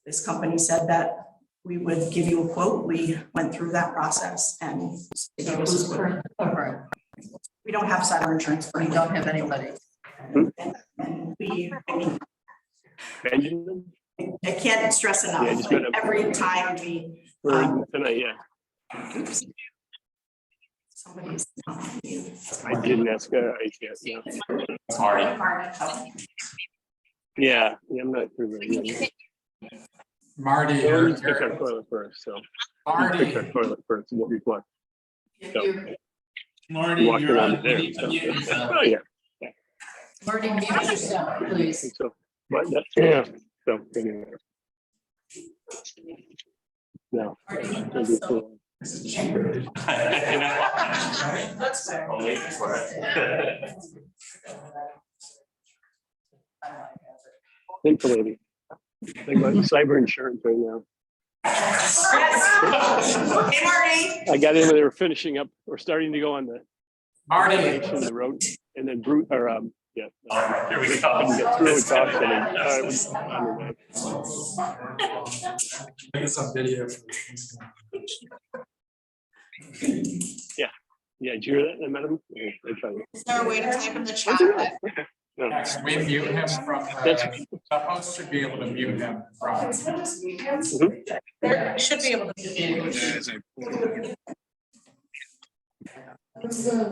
this company said that we would give you a quote, we went through that process and they gave us a quote. Cover. We don't have cyber insurance for We anyone. don't have anybody. And I can't stress enough, Yeah, just gotta- every time we. Tonight, yeah. Somebody's. I didn't ask, yeah. Sorry. Yeah, I'm not through. Marty, Let's fix our toilet first, so. Let's fix our Marty, toilet first, and we'll be fine. You're- Marty, Walking you're around on, there, you need to so- mute yourself. Oh, yeah. Marty, mute yourself, please. So, but that, yeah, so anyway. No. Marty, That's fair. I'm waiting for it. Insulating. Think about cyber insurance right now. Hey, Marty. I got in when they were finishing up or starting to go on the Marty. nation of the road, and then Brute or yeah. All right, here we go. Couldn't get through and talk, so then, on the way. I guess on video. Yeah, did you hear that? I met him. Yeah, I tried it. Is there a way to type in the chat? No. Can we mute him from, the host should be able to mute him from. There should be able to.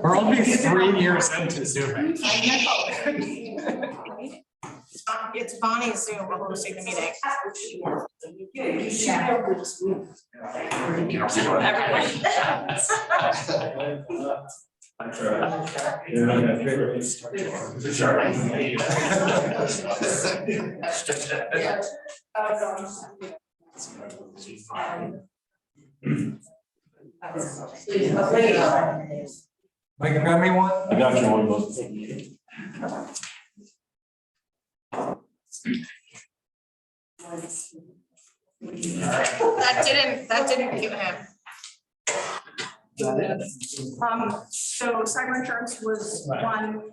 We're only 3 years into Zoom. It's Bonnie's Zoom, we're hosting the meeting. Mike, you got me one? I got you one. That didn't mute him. So cyber insurance was one,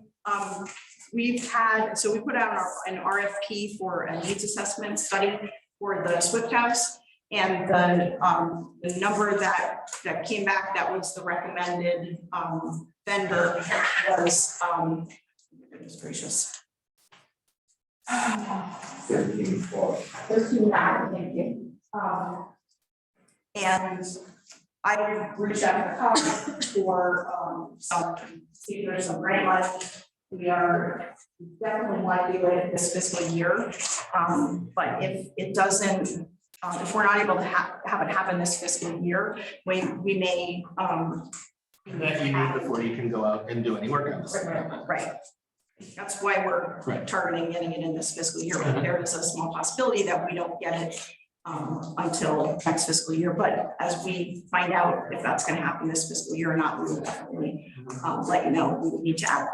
we've had, so we put out an RFP for a needs assessment study for the Swift House. And the number that came back, that was the recommended vendor was, goodness gracious. 13,000, thank you. And I reached out to the college for see if there's some grant money. We are definitely want to do it this fiscal year. But if it doesn't, if we're not able to have it happen this fiscal year, we may That you need before you can go out and do any work on this. right. That's why we're targeting getting it in this fiscal year. But there is a small possibility that we don't get it until next fiscal year. But as we find out if that's going to happen this fiscal year or not, we will definitely let you know. We would need to add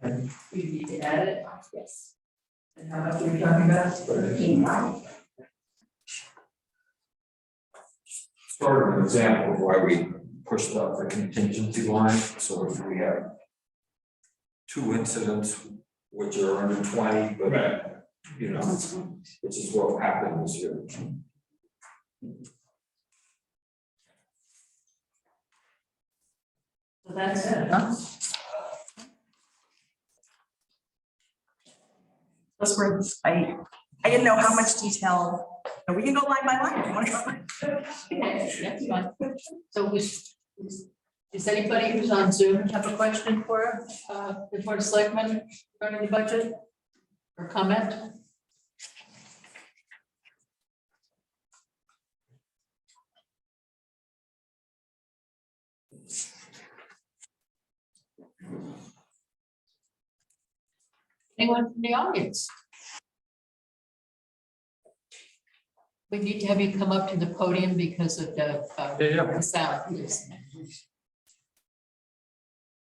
that. We need to add it? Yes. And how much are we talking about? 13,000. Sort of an example of why we pushed up the contingency line, so if we have 2 incidents which are under 20, but you know, which is what happened this year. So that's it, huh? Those were, I didn't know how much detail, and we can go line by line if you want to go. Okay, that's fine. So does anybody who's on Zoom have a question for the Board of Selectmen regarding the budget or comment? Anyone from the audience? We need to have you come up to the podium because of the sound. Yes.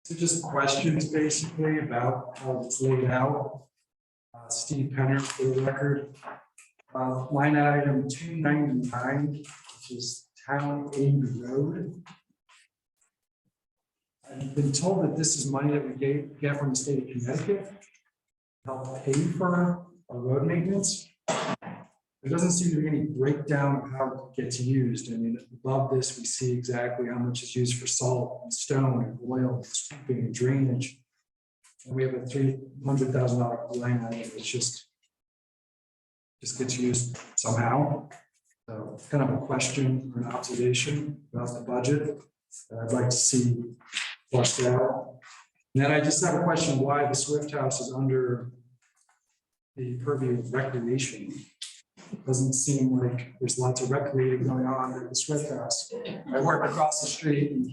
So just questions basically about how it's laid out. Steve Penner for the record. Line item 299, which is Town Aid Road. I've been told that this is money that we get from the state of Connecticut to help pay for our road maintenance. There doesn't seem to be any breakdown of how it gets used. I mean, above this, we see exactly how much is used for salt and stone and oil, and sweeping and drainage. And we have a $300,000 line item that's just gets used somehow. So kind of a question or an observation about the budget that I'd like to see flushed out. And then I just have a question why the Swift House is under the purview of recreation. It doesn't seem like there's lots of recreating going on at the Swift House. I work across the street and I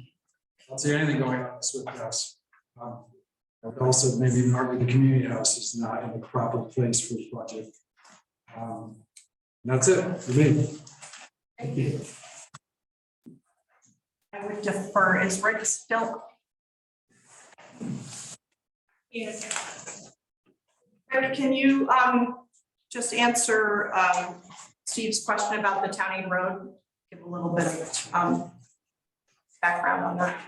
don't see anything going on at the Swift House. But also maybe the community house is not in the proper place for the budget. And that's it for me. Thank you. I would defer, is Rick still? Yes. Rick, can you just answer Steve's question about the Town Aid Road, give a little bit of background on that.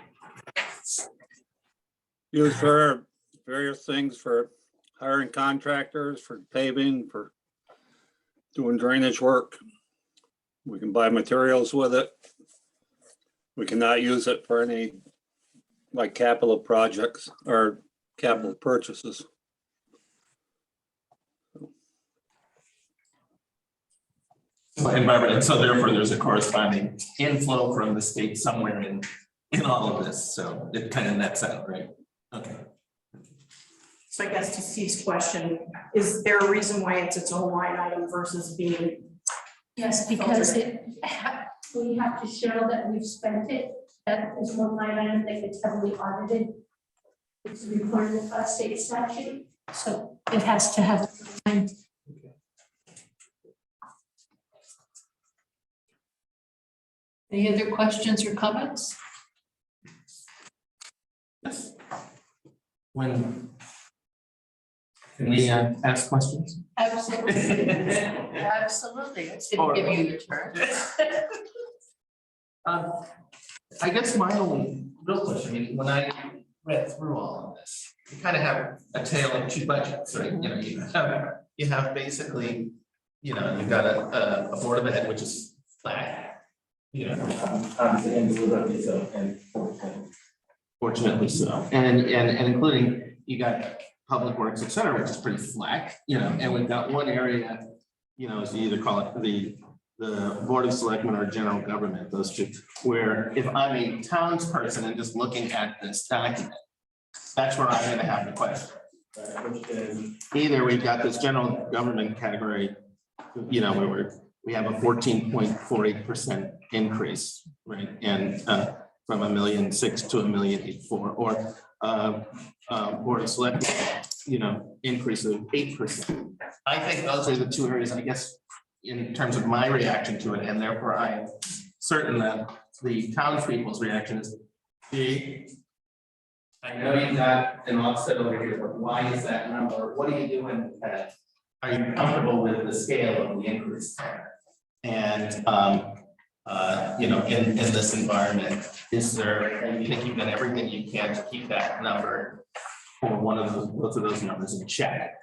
Used for various things, for hiring contractors, for paving, for doing drainage work. We can buy materials with it. We cannot use it for any like capital projects or capital purchases. And Barbara, and so therefore there's a corresponding inflow from the state somewhere in all of this, so it kind of nets out, right? Okay. So I guess to Steve's question, is there a reason why it's its own line item versus being? Yes, because we have to show that we've spent it, that is one line item that gets heavily audited. It's required by state statute, so it has to have. Any other questions or comments? Yes. When can we ask questions? Absolutely. Absolutely. It's gonna give you your turn. I guess my only real question, I mean, when I read through all of this, you kind of have a tale of two budgets, right? You know, you have basically, you know, you've got a Board of Ed, which is flat. You know, obviously, and deliberately so, and fortunately so, and including, you got Public Works, et cetera, which is pretty flat, you know, and we've got one area, you know, as you either call it the Board of Selectmen or General Government, those two, where if I'm a townsperson and just looking at this document, that's where I'm gonna have the question. Which is either we've got this general government category, you know, where we have a 14.48% increase, right? And from 1.6 million to 1.84 million, or Board of Selectmen, you know, increase of 8%. I think those are the two areas, I guess, in terms of my reaction to it, and therefore I'm certain that the townspeople's reaction is, gee, I know you got an offset over here, but why is that number? What are you doing with that? Are you comfortable with the scale of the increase? And you know, in this environment, is there, and you think you've done everything you can to keep that number or one of those, both of those numbers in check?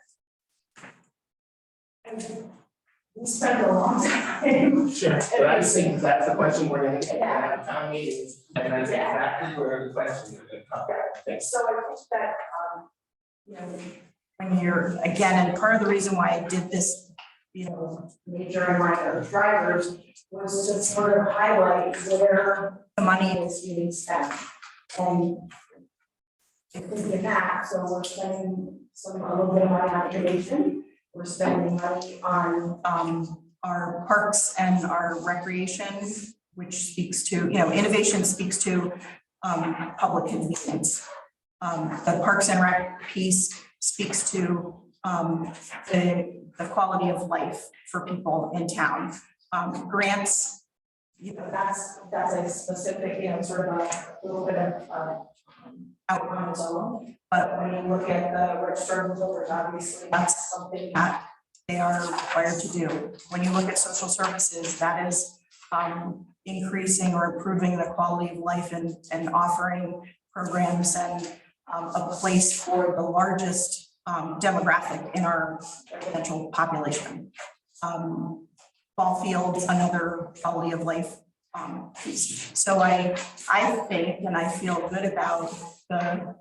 We spent a long time. Sure, but I was thinking that's the question we're gonna get out of town meetings, and that's exactly where the questions are gonna come. Thanks. So I think that, you know, when you're, again, and part of the reason why I did this, you know, major line of drivers was to sort of highlight where the money is being spent. And if we did that, so we're spending a little bit of money on innovation, we're spending money on our parks and our recreation, which speaks to, you know, innovation speaks to public convenience. The Parks and Rec piece speaks to the quality of life for people in town. Grants, you know, that's a specific, you know, sort of a little bit of out on its own. But when you look at the registered voters, obviously that's something that they are required to do. When you look at social services, that is increasing or improving the quality of life and offering programs and a place for the largest demographic in our residential population. Ball fields, another quality of life piece. So I think, and I feel good about the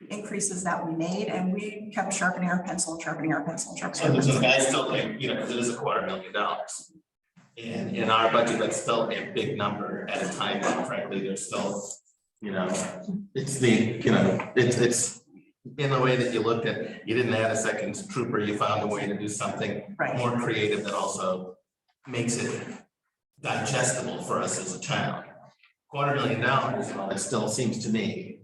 increases that we made, and we kept sharpening our pencil, sharpening our pencil, sharpening our pencil. So I still think, you know, because it is $250,000. And in our budget, that's still a big number at a time, when frankly, there's still, you know, it's the, you know, it's in the way that you looked at, you didn't add a second trooper, you found a way to do something more creative that also makes it digestible for us as a town. $250,000, it still seems to me,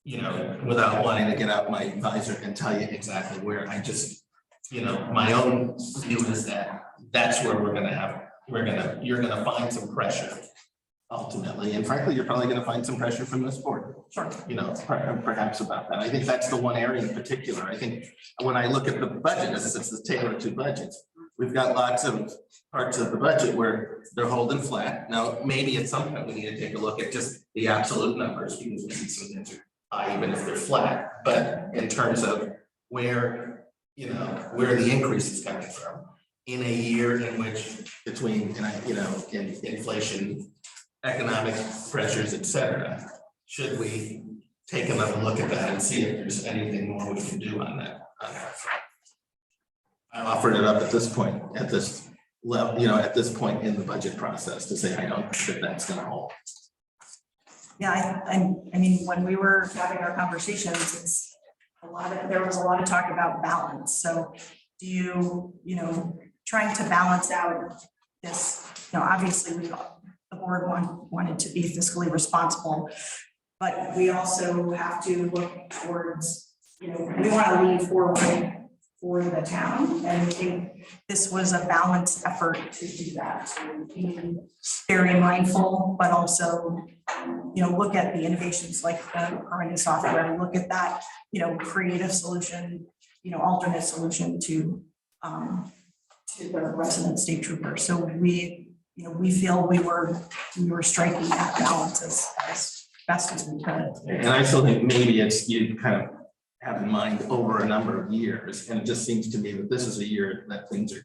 you know, without wanting to get out my advisor and tell you exactly where, I just, you know, my own view is that that's where we're gonna have, you're gonna find some pressure ultimately, and frankly, you're probably gonna find some pressure from this board. Sure. You know, perhaps about that. I think that's the one area in particular. I think when I look at the budget, it's the tale of two budgets. we've got lots of parts of the budget where they're holding flat. Now, maybe at some point we need to take a look at just the absolute numbers, because maybe some things are high, even if they're flat, but in terms of where, you know, where the increase is coming from. In a year in which between, in inflation, economic pressures, et cetera, should we take another look at that and see if there's anything more we can do on that front? I offered it up at this point, at this level, at this point in the budget process to say, I don't think that that's gonna hold. Yeah, I mean, when we were having our conversations, it's there was a lot of talk about balance. So do you, trying to balance out this, obviously the board wanted to be fiscally responsible, but we also have to look towards, we want to lean forward for the town. And I think this was a balanced effort to do that, to be very mindful, but also, look at the innovations like the permitting software, look at that, creative solution, alternate solution to the resident state trooper. So we feel we were striking that balance as best as we could. And I still think maybe it's, you kind of have in mind over a number of years, and it just seems to me that this is a year that things are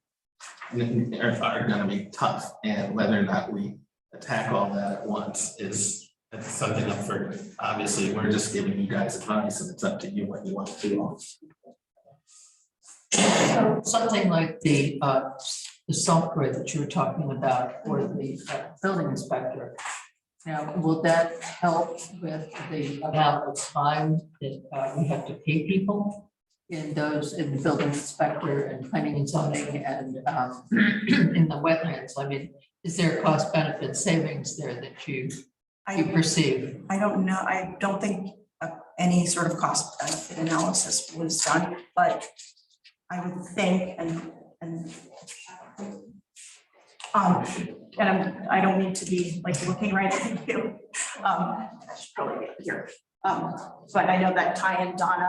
gonna be tough, and whether or not we attack all that at once is something up for, obviously, we're just giving you guys advice, and it's up to you what you want to do. So something like the software that you were talking about for the building inspector. Now, will that help with the amount of time that we have to pay people in the building inspector and planning and zoning and in the wetlands? I mean, is there a cost benefit savings there that you perceive? I don't know. I don't think any sort of cost benefit analysis was done, but I would think, and I don't need to be like looking right at you. I should probably get here. But I know that Ty and Donna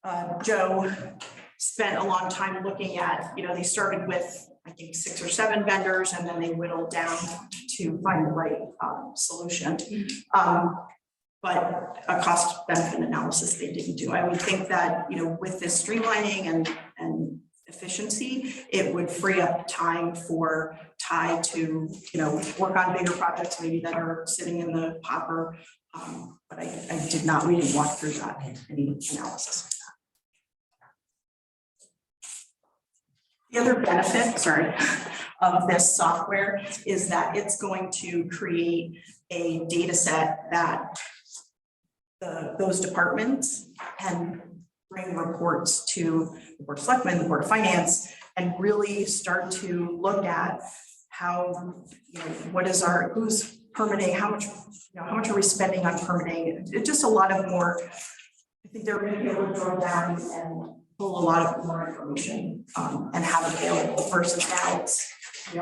and Joe spent a long time looking at, they started with, I think, 6 or 7 vendors, and then they whittled down to find the right solution. But a cost benefit analysis they didn't do. I would think that, with this streamlining and efficiency, it would free up time for Ty to, work on bigger projects maybe that are sitting in the hopper. But we didn't walk through that, any analysis of that. The other benefit, of this software is that it's going to create a data set that those departments can bring reports to the Board of Selectmen, the Board of Finance, and really start to look at how, what is who's permitting, how much are we spending on permitting? It's just a lot of more, I think they're going to be able to drill down and pull a lot of more information and have it available versus now it's, a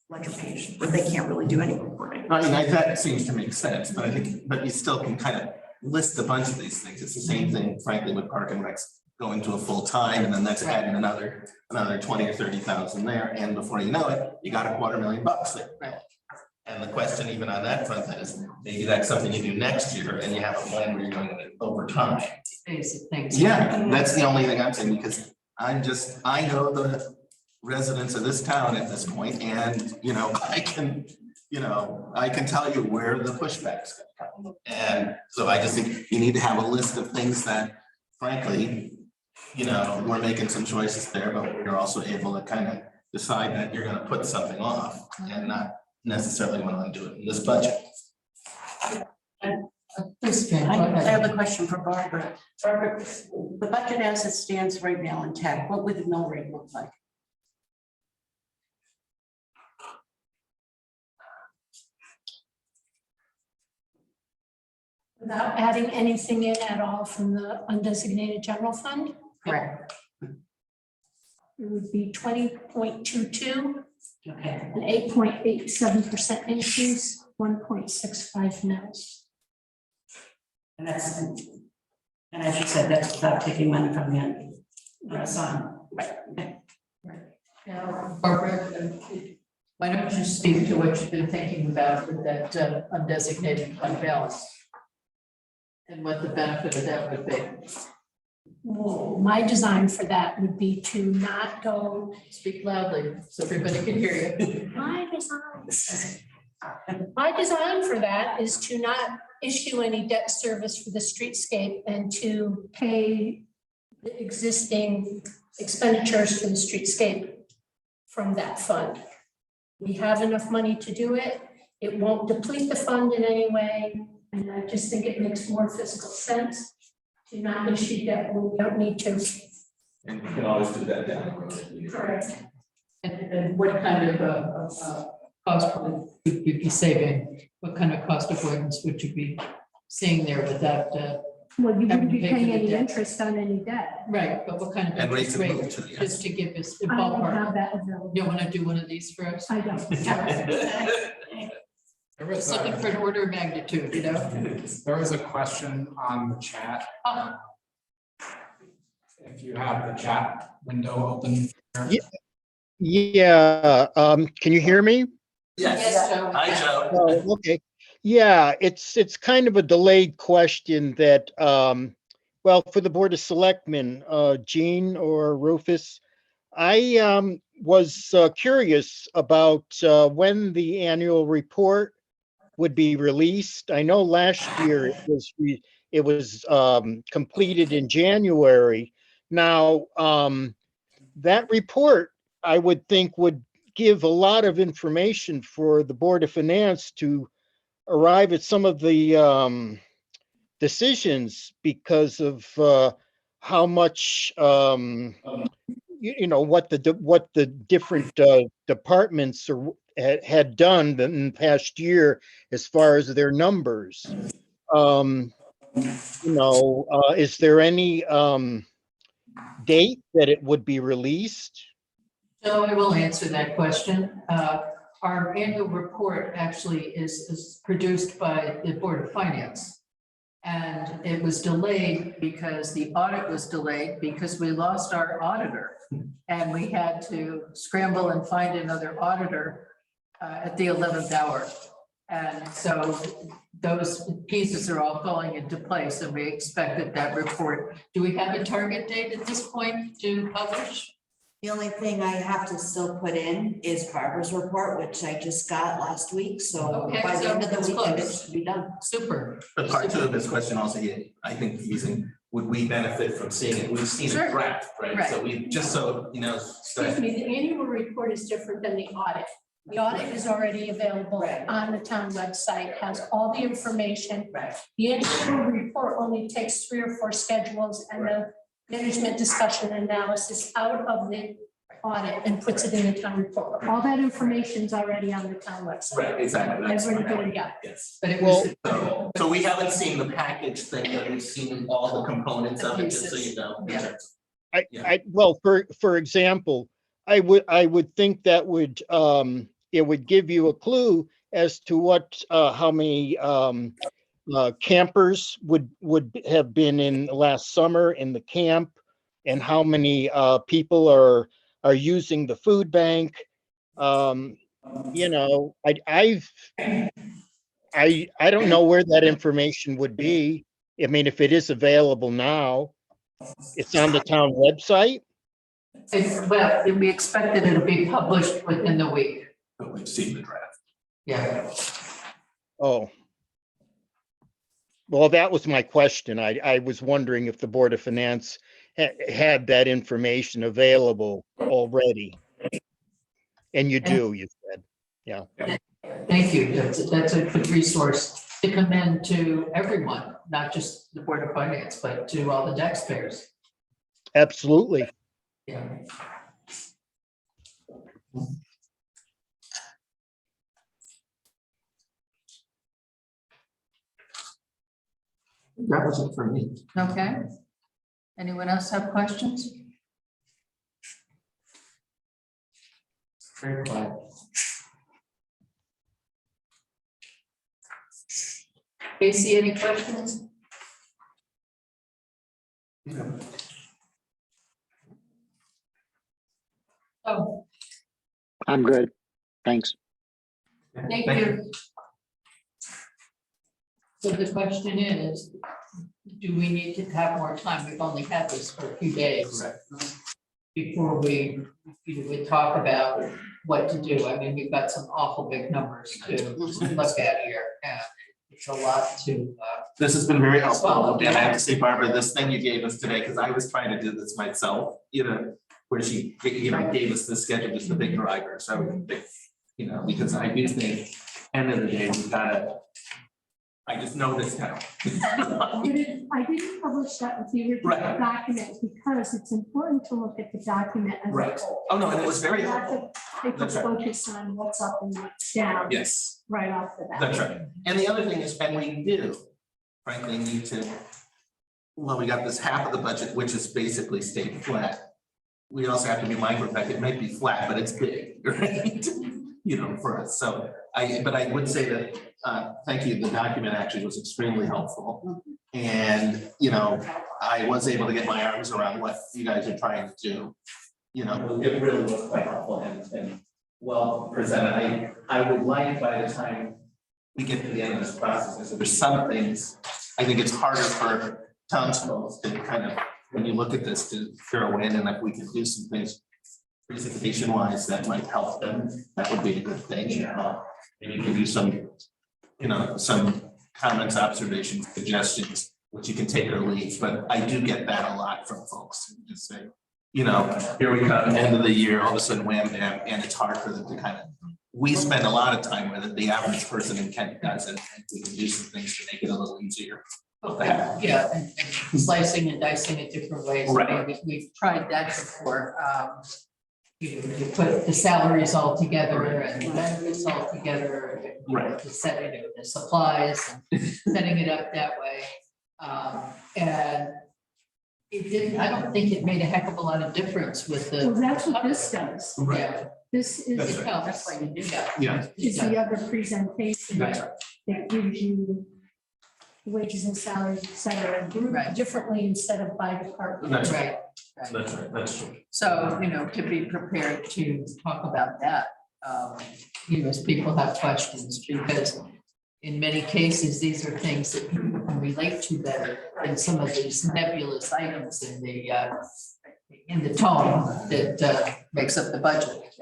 ledger page where they can't really do any reporting. I mean, that seems to make sense, but you still can kind of list a bunch of these things. It's the same thing, frankly, with Park and Recs going to a full time, and then that's adding another 20 or 30,000 there, and before you know it, you got $250,000 there. And the question even on that front is, maybe that's something you do next year, and you have a plan where you're going to over time. Basic things. Yeah, that's the only thing I'm saying, because I know the residents of this town at this point, and I can tell you where the pushback's gonna come. And so I just think you need to have a list of things that, frankly, we're making some choices there, but we're also able to kind of decide that you're gonna put something off and not necessarily want to do it in this budget. Please, Jane, go I ahead. have a question for Barbara. Barbara, the budget as it stands right now in tech, what would the mill rate look like? Without adding anything in at all from the undesignated general fund? Correct. It would be 20.22, Okay. an 8.87% increase, 1.65 mils. And as you said, that's without taking money from the end. son. Now, Barbara, why don't you speak to what you've been thinking about with that undesignated fund balance? And what the benefit of that would be? Well, my design for that would be to not go. Speak loudly so everybody can hear you. My design for that is to not issue any debt service for the streetscape and to pay the existing expenditures for the streetscape from that fund. We have enough money to do it. It won't deplete the fund in any way. And I just think it makes more fiscal sense to not issue debt when we don't need to. And you can always do that down the road. Correct. And what kind of cost would you be saving? What kind of cost avoidance would you be seeing there without? Well, you wouldn't be having to pay for paying the any debt? interest on any debt. Right, but what kind of And rates interest have rate, moved too, yes. just to give us a I don't ballpark? have that available. You want to do one of these for us? I don't. There was Just looking for an order of magnitude, you know? there was a question on the chat. If you have the chat window open. Yeah, can you hear me? Yes. Joe. Hi, Joe. Oh, okay. Yeah, it's kind of a delayed question that, well, for the Board of Selectmen, Jean or Rufus, I was curious about when the annual report would be released. I know last year it was completed in January. Now, that report, I would think, would give a lot of information for the Board of Finance to arrive at some of the decisions because of how much you know what the different departments had done in the past year as far as their numbers. You know, is there any date that it would be released? So I will answer that question. Our annual report actually is produced by the Board of Finance. And it was delayed because the audit was delayed because we lost our auditor. And we had to scramble and find another auditor at the 11th hour. And so those pieces are all falling into place and we expected that report. Do we have a target date at this point to publish? The only thing I have to still put in is Barbara's report, which I just got last week, so Okay, by the so end of the it's weekend, it close. should be done. Super. But part two of this question also here, I think using, would we benefit from seeing it? We've seen Sure. a draft, right? So Right. we, just so, you know. Excuse me, the annual report is different than the audit. The audit is already available Right. on the town website, has all the information. Right. The annual report only takes 3 or 4 schedules and the management discussion analysis out of the audit and puts it in the town report. All that information's already on the town website. Right, exactly. That's Everybody got it. Yes. But it was, So we haven't seen the package thing, but we've seen all the components of it, just so you know. Yeah. Well, for example, I would think that would it would give you a clue as to what how many campers would have been in last summer in the camp, and how many people are using the food bank. You know, I don't know where that information would be. I mean, if it is available now, it's on the town website. well, we expected it'll be published within the week. But we've seen the draft. Yeah. Oh. Well, that was my question. I was wondering if the Board of Finance had that information available already. And you do, you said, yeah. Thank you. That's a good resource to commend to everyone, not just the Board of Finance, but to all the taxpayers. Absolutely. Yeah. That was it for me. Okay. Anyone else have questions? Very quiet. Casey, any questions? I'm good. Thanks. Thank you. So the question is, do we need to have more time? We've only had this for a few days. Before we talk about what to do. I mean, we've got some awful big numbers to look at here, and it's a lot to. This has been very helpful, and I have to say, Barbara, this thing you gave us today, because I was trying to do this myself, where she, gave us the schedule, just the big driver, so, because I do think, end of the day, we gotta, I just know this now. I didn't publish that with the original Right. document because it's important to look at the document as a Right. whole. Oh, no, and it was very Not helpful. to take a That's right. focus on what's up and what's down. Yes. Right off the bat. That's right. And the other thing is, and we do, frankly, need to, well, we got this half of the budget, which is basically stayed flat. We also have to be mindful of the fact it might be flat, but it's big, right? For us. So but I would say that, thank you, the document actually was extremely helpful. And, I was able to get my arms around what you guys are trying to do. It really was quite helpful and well presented. I would like, by the time we get to the end of this process, there's some things, I think it's harder for townsfolk to kind of, when you look at this, to zero in, and if we can do some things presentation wise that might help them, that would be a good thing. And you can do some, some comments, observations, suggestions, which you can take or leave, but I do get that a lot from folks. Just say, here we come, end of the year, all of a sudden wham bam, and it's hard for them to kind of, we spend a lot of time with it, the average person in Kent doesn't, and we can do some things to make it a little easier. Yeah, and slicing and dicing it different ways. I Right. mean, we've tried that before. You put the salaries all together and the benefits all together. Right. To set it, the supplies, and setting it up that way. And it didn't, I don't think it made a heck of a lot of difference with the. Well, that's what this does. Yeah. This is. That's right. That's why you do that. Yeah. Is the other presentation That's that gives you wages and salaries, et cetera, grouped Right. differently instead of by department. That's Right. That's right, that's true. So, to be prepared to talk about that, as people have questions, because in many cases, these are things that people can relate to better than some of these nebulous items in the tone that makes up the budget.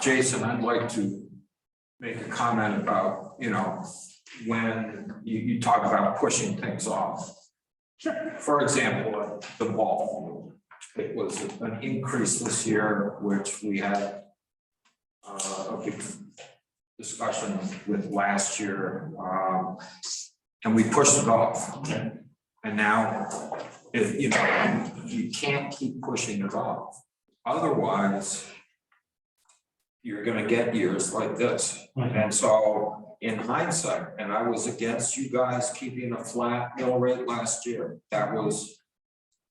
Jason, I'd like to make a comment about, when you talk about pushing things off. For example, the ball field, it was an increase this year, which we had a big discussion with last year, and we pushed it off. And now, you can't keep pushing it off. Otherwise, you're gonna get years like this. And so in hindsight, and I was against you guys keeping a flat mill rate last year. That was,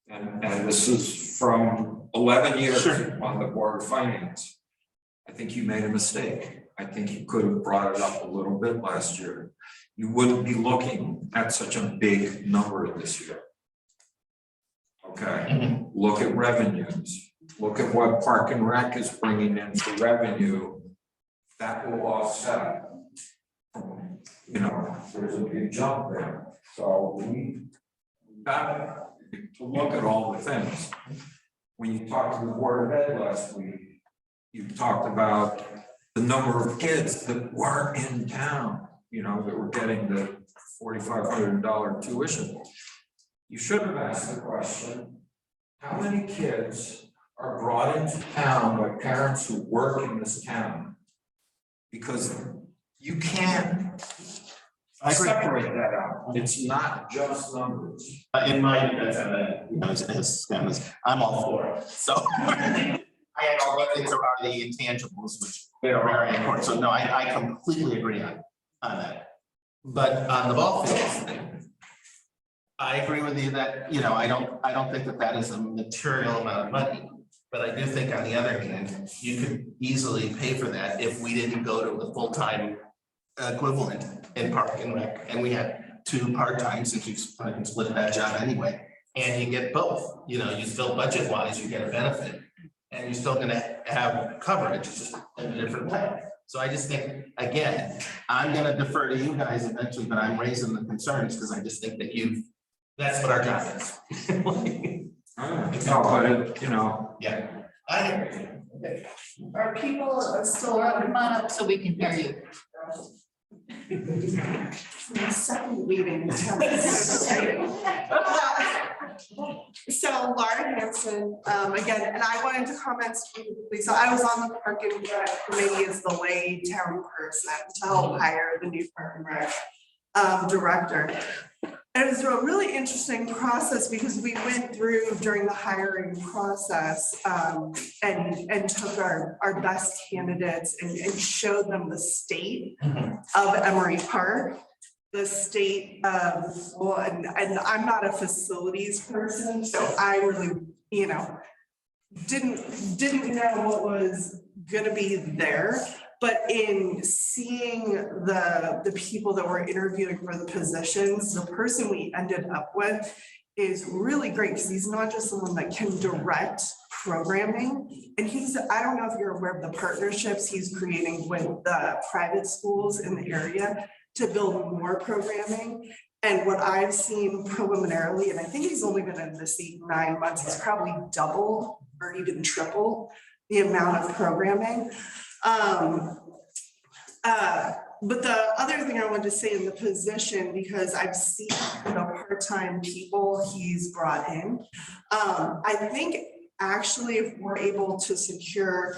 and this is from 11 years on the Board of Finance. I think you made a mistake. I think you could have brought it up a little bit last year. You wouldn't be looking at such a big number this year. Okay, look at revenues. Look at what Park and Rec is bringing in for revenue. That will offset. There's a big jump there. So we got to look at all the things. When you talked to the Board of Ed last week, you talked about the number of kids that weren't in town, that were getting the $4,500 tuition. You should have asked the question, how many kids are brought into town by parents who work in this town? Because you can't separate that out. It's not just numbers. In my defense, I'm all for it, so. I know what things are the intangibles, which are very important, so no, I completely agree on that. But on the ball fields thing, I agree with you that, I don't think that is a material amount of money. But I do think on the other hand, you could easily pay for that if we didn't go to the full-time equivalent in Park and Rec, and we had 2 part-time, since you can split that job anyway. And you get both, you know, you still budget wise, you get a benefit. And you're still gonna have coverage, just in a different way. So I just think, again, I'm gonna defer to you guys eventually, but I'm raising the concerns because I just think that that's what our job is. No, but it, you know, Yeah. I agree. Are people still Laura, come on up so we can hear you. second meeting? So Laura Hanson, again, and I wanted to comment specifically, so I was on the Park and Rec committee as the lay town person to help hire the new Park and Rec director. And it was a really interesting process because we went through during the hiring process and took our best candidates and showed them the state of Emery Park. The state of, well, and I'm not a facilities person, so I really, you know, didn't know what was gonna be there. But in seeing the people that were interviewing for the positions, the person we ended up with is really great because he's not just someone that can direct programming. And I don't know if you're aware of the partnerships he's creating with the private schools in the area to build more programming. And what I've seen preliminarily, and I think he's only been in the seat 9 months, he's probably doubled or even tripled the amount of programming. But the other thing I wanted to say in the position, because I've seen the part-time people he's brought in, I think actually if we're able to secure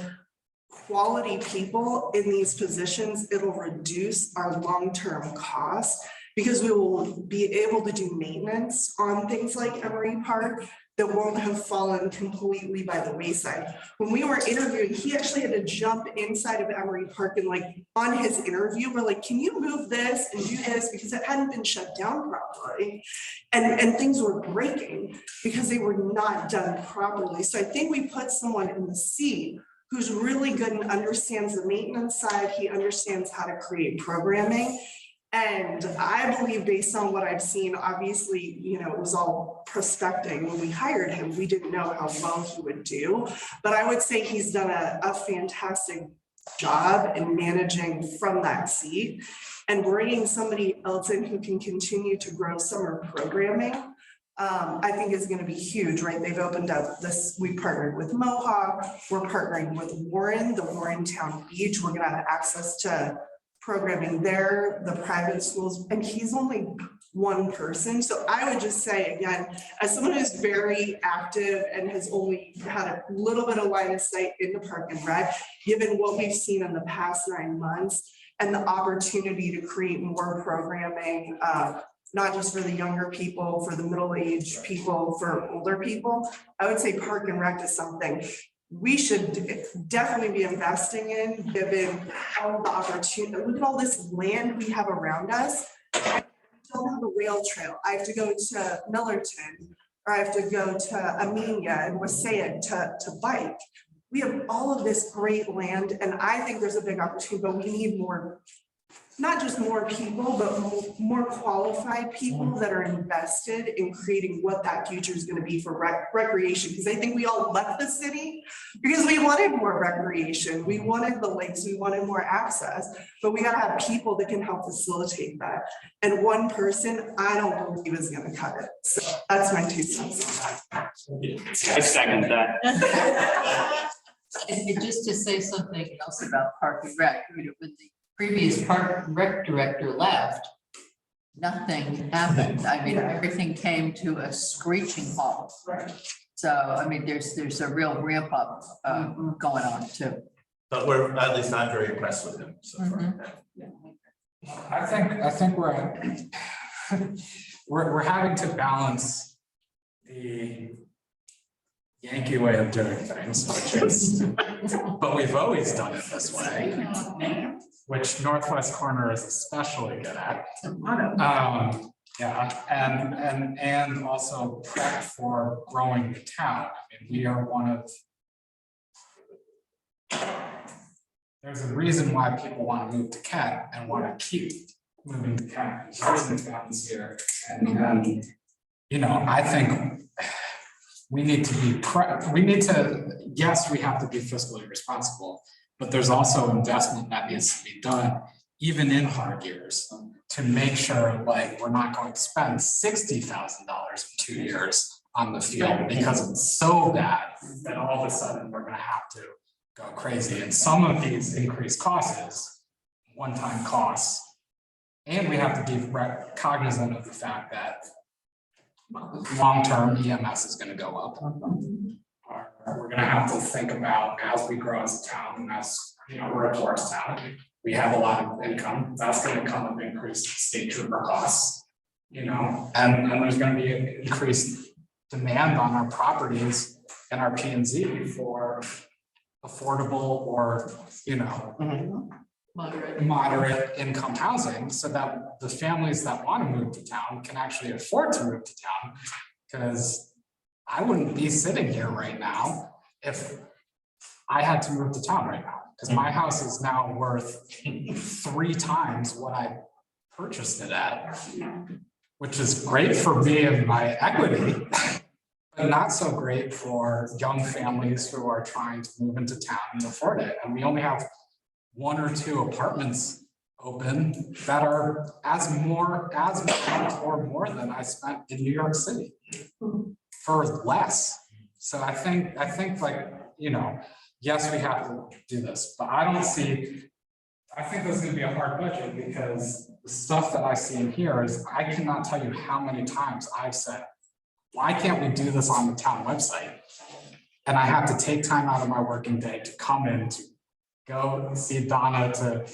quality people in these positions, it'll reduce our long-term costs because we will be able to do maintenance on things like Emery Park that won't have fallen completely by the wayside. When we were interviewing, he actually had to jump inside of Emery Park and like on his interview, we're like, can you move this and do this? Because it hadn't been shut down properly. And things were breaking because they were not done properly. So I think we put someone in the seat who's really good and understands the maintenance side. He understands how to create programming. And I believe based on what I've seen, obviously, you know, it was all prospecting. When we hired him, we didn't know how well he would do, but I would say he's done a fantastic job in managing from that seat and bringing somebody else in who can continue to grow summer programming. I think is going to be huge, right? They've opened up this, we partnered with Mohawk, we're partnering with Warren, the Warrentown Beach. We're going to have access to programming there, the private schools, and he's only one person. So I would just say, again, as someone who's very active and has only had a little bit of line of sight into Park and Rec, given what we've seen in the past 9 months and the opportunity to create more programming, not just for the younger people, for the middle-aged people, for older people, I would say Park and Rec is something we should definitely be investing in, given all the opportunity. Look at all this land we have around us. I don't have a rail trail. I have to go to Millerton, or I have to go to Amenia and Wassaic to bike. We have all of this great land, and I think there's a big opportunity, but we need more, not just more people, but more qualified people that are invested in creating what that future is going to be for recreation. Because I think we all left the city because we wanted more recreation. We wanted the lakes, we wanted more access, but we got to have people that can help facilitate that. And one person, I don't believe is going to cut it. So that's my 2 cents on that. I second that. And just to say something else about Park and Rec, you know, when the previous Park and Rec director left, nothing happened. I mean, everything came to a screeching halt. So, I mean, there's a real ramp up going on too. But at least I'm very impressed with him so far. I think we're having to balance the Yankee way of doing things, which is, but we've always done it this way, which Northwest Corner is especially good at. Yeah, and also prep for growing the town. I mean, we are one of. There's a reason why people want to move to Kent and want to keep moving to Kent. There's reasons happens here, and you know, I think we need to be, yes, we have to be fiscally responsible, but there's also investment that needs to be done, even in hard years, to make sure like we're not going to spend $60,000 in 2 years on the field because it's so bad that all of a sudden we're gonna have to go crazy. And some of these increased costs is one-time costs. And we have to be cognizant of the fact that long-term EMS is gonna go up. We're gonna have to think about as we grow as a town, and as you know, we're a tourist town, we have a lot of income, that's gonna come with increased state trooper costs. You know, and there's gonna be an increased demand on our properties and our P and Z for affordable or, you know, moderate income housing, so that the families that want to move to town can actually afford to move to town. Because I wouldn't be sitting here right now if I had to move to town right now, because my house is now worth 3 times what I purchased it at, which is great for me and my equity, but not so great for young families who are trying to move into town and afford it. And we only have 1 or 2 apartments open that are as much or more than I spent in New York City for less. So I think like, you know, yes, we have to do this, but I think this is gonna be a hard budget, because the stuff that I see in here is, I cannot tell you how many times I've said, why can't we do this on the town website? And I have to take time out of my working day to come in to go see Donna to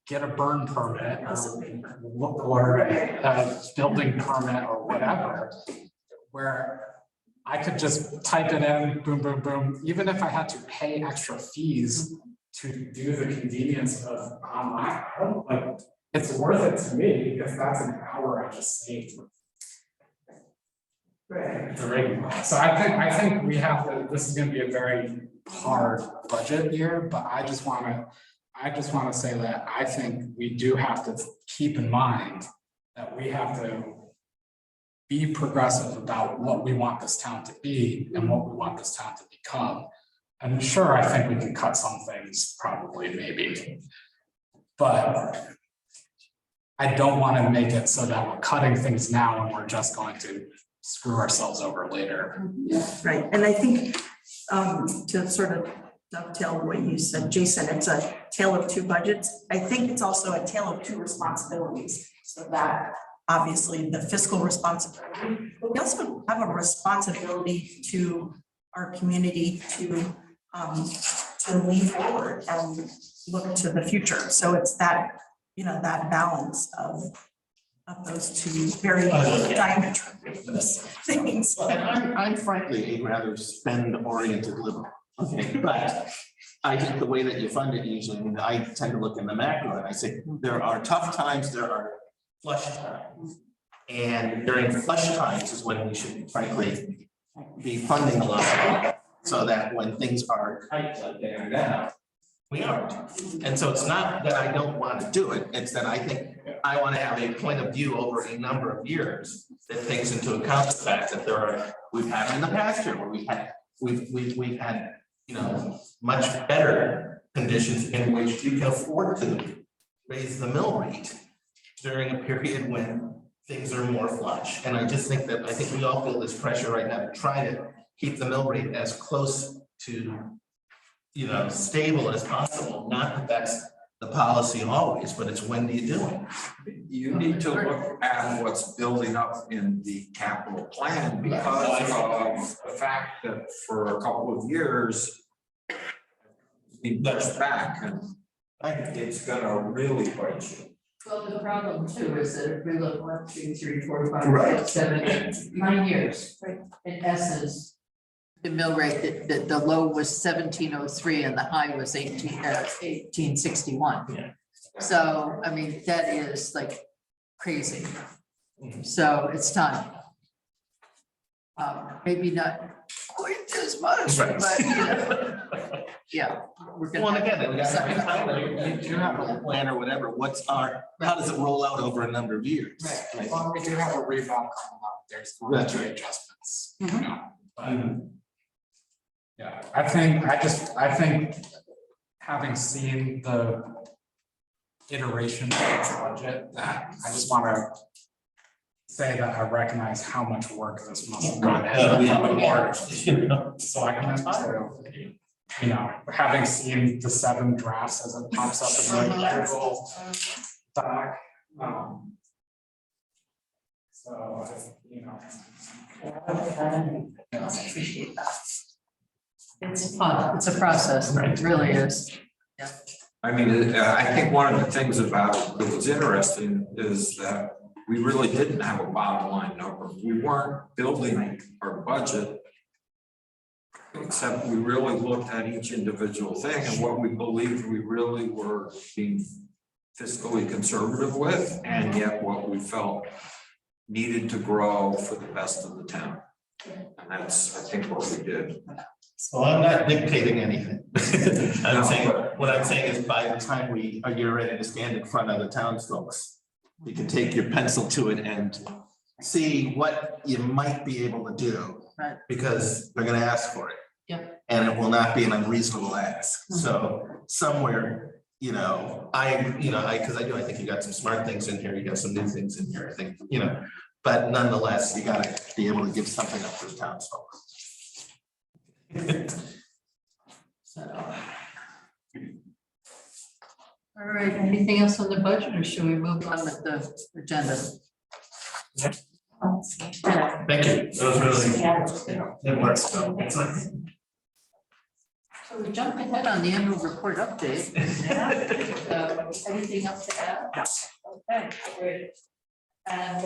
get a burn permit or a building permit or whatever, where I could just type it in, boom, boom, boom, even if I had to pay extra fees to do the convenience of online, like, it's worth it to me, because that's an hour I just saved. Right. So I think we have to, this is gonna be a very hard budget year, but I just wanna say that I think we do have to keep in mind that we have to be progressive about what we want this town to be and what we want this town to become. And sure, I think we can cut some things, probably, maybe. But I don't want to make it so that we're cutting things now and we're just going to screw ourselves over later. Right, and I think to sort of dovetail what you said, Jason, it's a tale of 2 budgets. I think it's also a tale of 2 responsibilities, so that obviously the fiscal responsibility, but we also have a responsibility to our community to lean forward and look to the future. So it's that, you know, that balance of those 2 very diametric things. And I'm frankly a rather spend-oriented liberal, okay, but I think the way that you fund it usually, I tend to look in the macro and I say, there are tough times, there are flush times. And during flush times is when we should frankly be funding a lot, so that when things are tight like they are now, we aren't. And so it's not that I don't want to do it, it's that I think I want to have a point of view over a number of years that takes into account the fact that we've had in the past year where we've had, you know, much better conditions in which we can afford to raise the mill rate during a period when things are more flush. And I just think that, I think we all feel this pressure right now to try to keep the mill rate as close to, you know, stable as possible. Not that that's the policy always, but it's when do you do it? You need to look at what's building up in the capital plan, because of the fact that for a couple of years we pushed back, and I think it's gonna really bite you. Well, the problem too is that if we look 1, 2, 3, 4, 5, Right. 6, 7, 8, 9 years, in essence, the mill rate, the low was 1703 and the high was 1861. Yeah. So, I mean, that is like crazy. So it's time. Maybe not quite as much, Right. but you know, yeah. We're gonna Well, have again, to we do something. do have a plan or whatever, how does it roll out over a number of years? Right. Like, Well, we do have a rebound coming up, there's going to be adjustments, you know, Yeah, I think having seen the iteration of the budget, that I just want to say that I recognize how much work this must have gone into from the board. Selectmen to, you know, having seen the 7 drafts as it pops up in the Google Doc. So, you know. Appreciate that. It's fun, it's a process, it really is. Yeah. I mean, I think one of the things about it that was interesting is that we really didn't have a bottom line number. We weren't building our budget. Except we really looked at each individual thing and what we believed we really were being fiscally conservative with, and yet what we felt needed to grow for the best of the town. And that's, I think, what we did. So I'm not dictating anything. I'm saying, what I'm saying is by the time you're ready to stand in front of the townsfolk, you can take your pencil to it and see what you might be able to do. Right. Because they're gonna ask for it. Yep. And it will not be an unreasonable ask. So somewhere, I think you got some smart things in here, you got some new things in here, I think, but nonetheless, you gotta be able to give something up for the townsfolk. So. All right, anything else on the budget, or should we move on with the agenda? Thank you. That was really, it works. So we jumped ahead on the annual report update. Anything else to add? Okay, great. And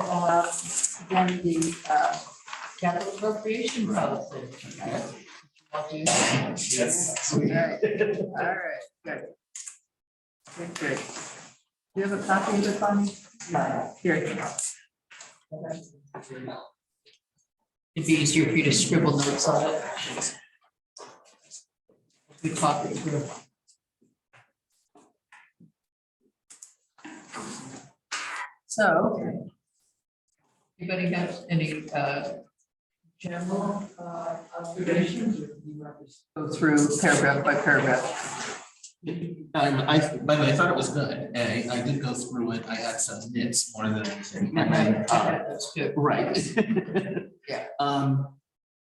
then the capital appropriation policy. Yes. All right, good. Good. Do you have a copy of the fund? No, here it is. It'd be easier for you to scribble notes on it. We talk it through. So, anybody have any general observations, or do you want to just go through paragraph by paragraph? By the way, I thought it was good. I did go through it. I had some nits more than anything. And then, That's good. right. Yeah. And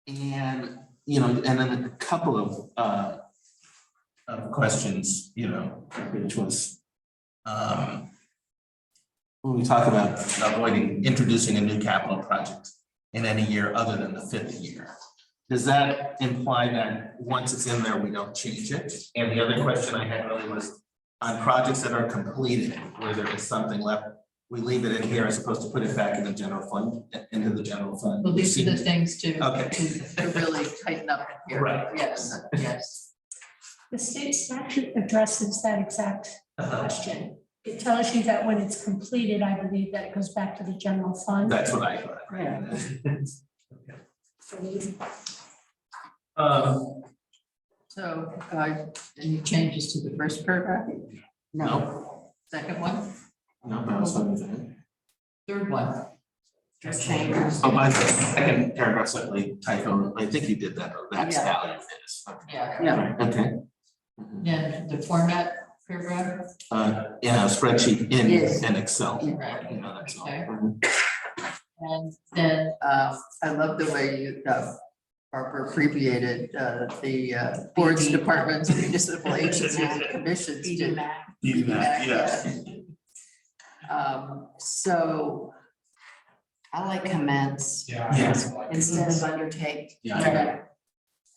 then a couple of questions, which was when we talk about avoiding introducing a new capital project in any year other than the 5th year. Does that imply that once it's in there, we don't change it? And the other question I had really was on projects that are completed, where there is something left, we leave it in here as opposed to put it back in the general fund, into the general fund. Well, these are the things to Okay. really tighten up in here. Right. Yes, yes. The state statute addresses that exact question. It tells you that when it's completed, I believe that it goes back to the general fund. That's what I thought. So, any changes to the first paragraph? No. Second one? No, that was something. Third one? Just changes. Oh, by the second paragraph, certainly typo. I think you did that. That's Yeah. value is. Yeah. Okay. And the format paragraph? Spreadsheet in Yes. Excel. Right. That's all. Okay. And then I love the way you Barbara abbreviated the boards, departments, municipal agencies, and commissions. BDMAC. So. I like commence Yes. instead of undertake. Okay.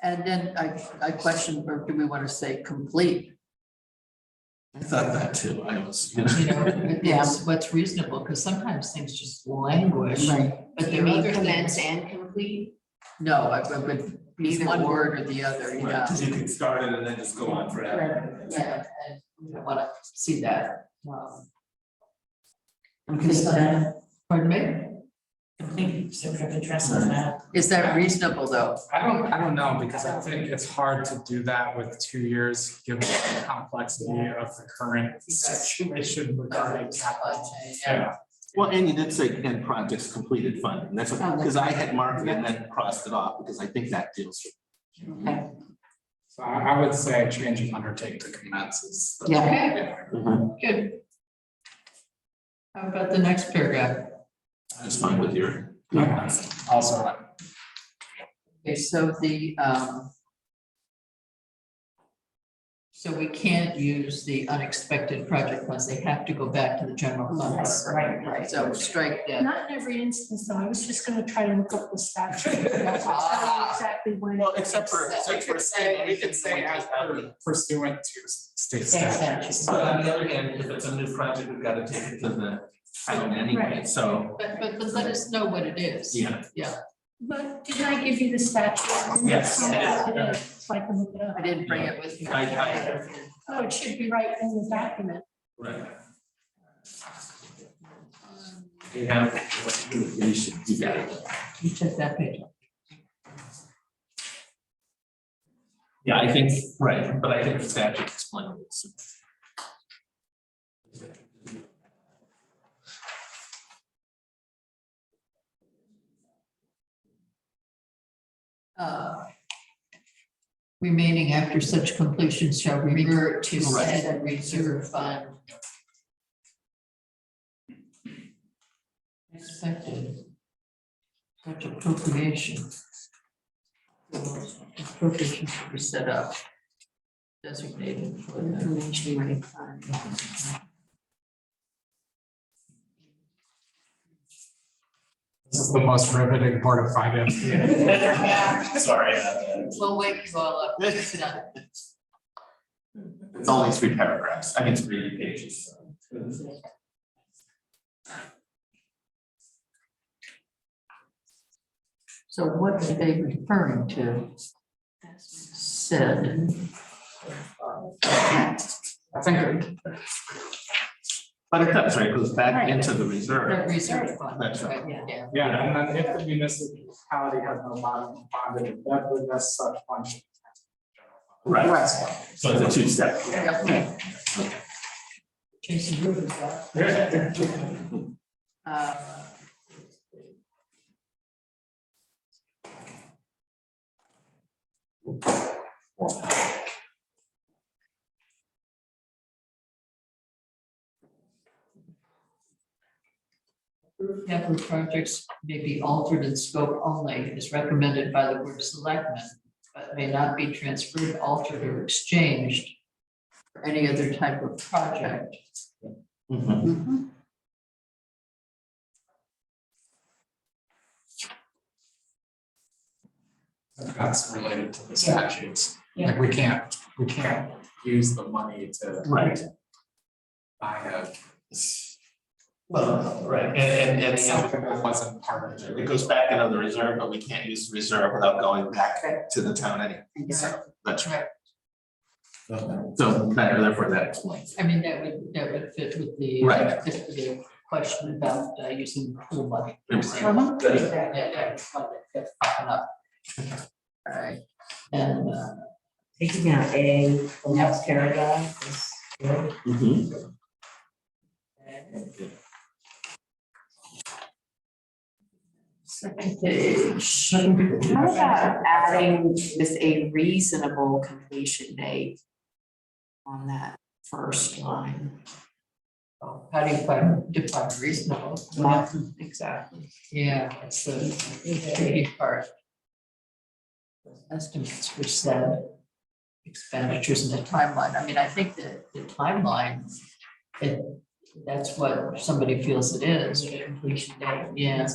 And then I question, or do we want to say complete? I thought that too. I was. Yes, what's reasonable, because sometimes things just languish. Right. But You there are mean other commence things. and complete? No, I would, Neither one or. word or the other, yeah. Because you can start it and then just go on forever. Yeah, and we don't want to see that. Pardon me? Complete, so it addresses that. Is that reasonable, though? I don't know, because I think it's hard to do that with 2 years, given the complexity of the current situation regarding capital. Yeah. Well, and you did say, and projects completed funding, that's what, because I had marked it and then crossed it off, because I think that deals with. Okay. So I would say change of undertake to commence is. Yeah. Good. How about the next paragraph? That's fine with your. Yeah, also. Okay, so so we can't use the unexpected project funds, they have to go back to the general funds. Right. So strike that. Not in every instance, though. I was just gonna try to look up the statute. Exactly when. Well, except for. We could say as pursuant to state statutes. But on the other hand, if it's a new project, we've got to take it to the town anyway, Right. so. But let us know what it is. Yeah. Yeah, But didn't I give you the statute? Yes. So I can look it up. I didn't bring it with me. Oh, it should be right in the document. Right. We should do that. You check that page. Yeah, I think, right, but I think the statute explains it. Remaining after such completion shall revert to Right. said reserve fund. Expected. Such appropriation. Appropriation should be set up. Designated for the Information ready fund. This is the most riveting part of finance. Sorry. We'll wake you all up. Sit down. It's only 3 paragraphs, I mean, 3 pages. So what are they referring to? Said. I think. But it does, right, it goes back into the The reserve. reserve fund. That's right. Yeah. Yeah, and then if the municipality has no bonded debt with us, such fund should. Right, so it's a 2-step. Yeah. Jason Rubin's got. Capital projects may be altered in scope only as recommended by the board of selectmen, but may not be transferred, altered, or exchanged for any other type of project. Mhm. That's related to the statutes. Like we can't use the money to. Right. Buy a. Well, right, and Something that wasn't part of it it. goes back into the reserve, but we can't use the reserve without going back to the town anyway. So that's right. So therefore that explains. I mean, that would fit with the. Right. The question about using pool money. for Mhm. example. That's one that kept popping up. All right, and Taking out A, the next paragraph is good. Mhm. second page. How about adding with a reasonable completion date on that first line? How do you define reasonable? Exactly. Yeah, that's the tricky part. Estimates which said expenditures in the timeline. I mean, I think that the timeline, that's what somebody feels it is. The completion date. Yeah.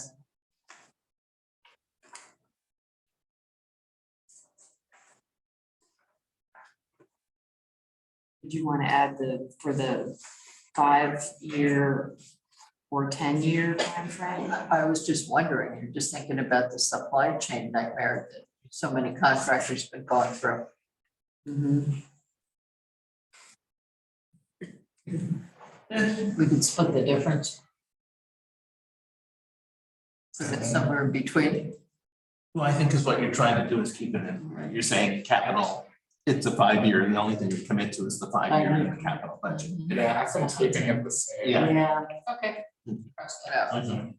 Did you want to add for the 5-year or 10-year timeframe? I was just wondering, you're just thinking about the supply chain nightmare that so many contractors have been going through. We could split the difference. So that's somewhere in between. Well, I think is what you're trying to do is keep it in, you're saying capital, it's a 5-year, and the only thing you commit to is the 5-year capital budget. Yeah, I think keeping it the same. Yeah. Yeah. Okay. cross that out. Mhm.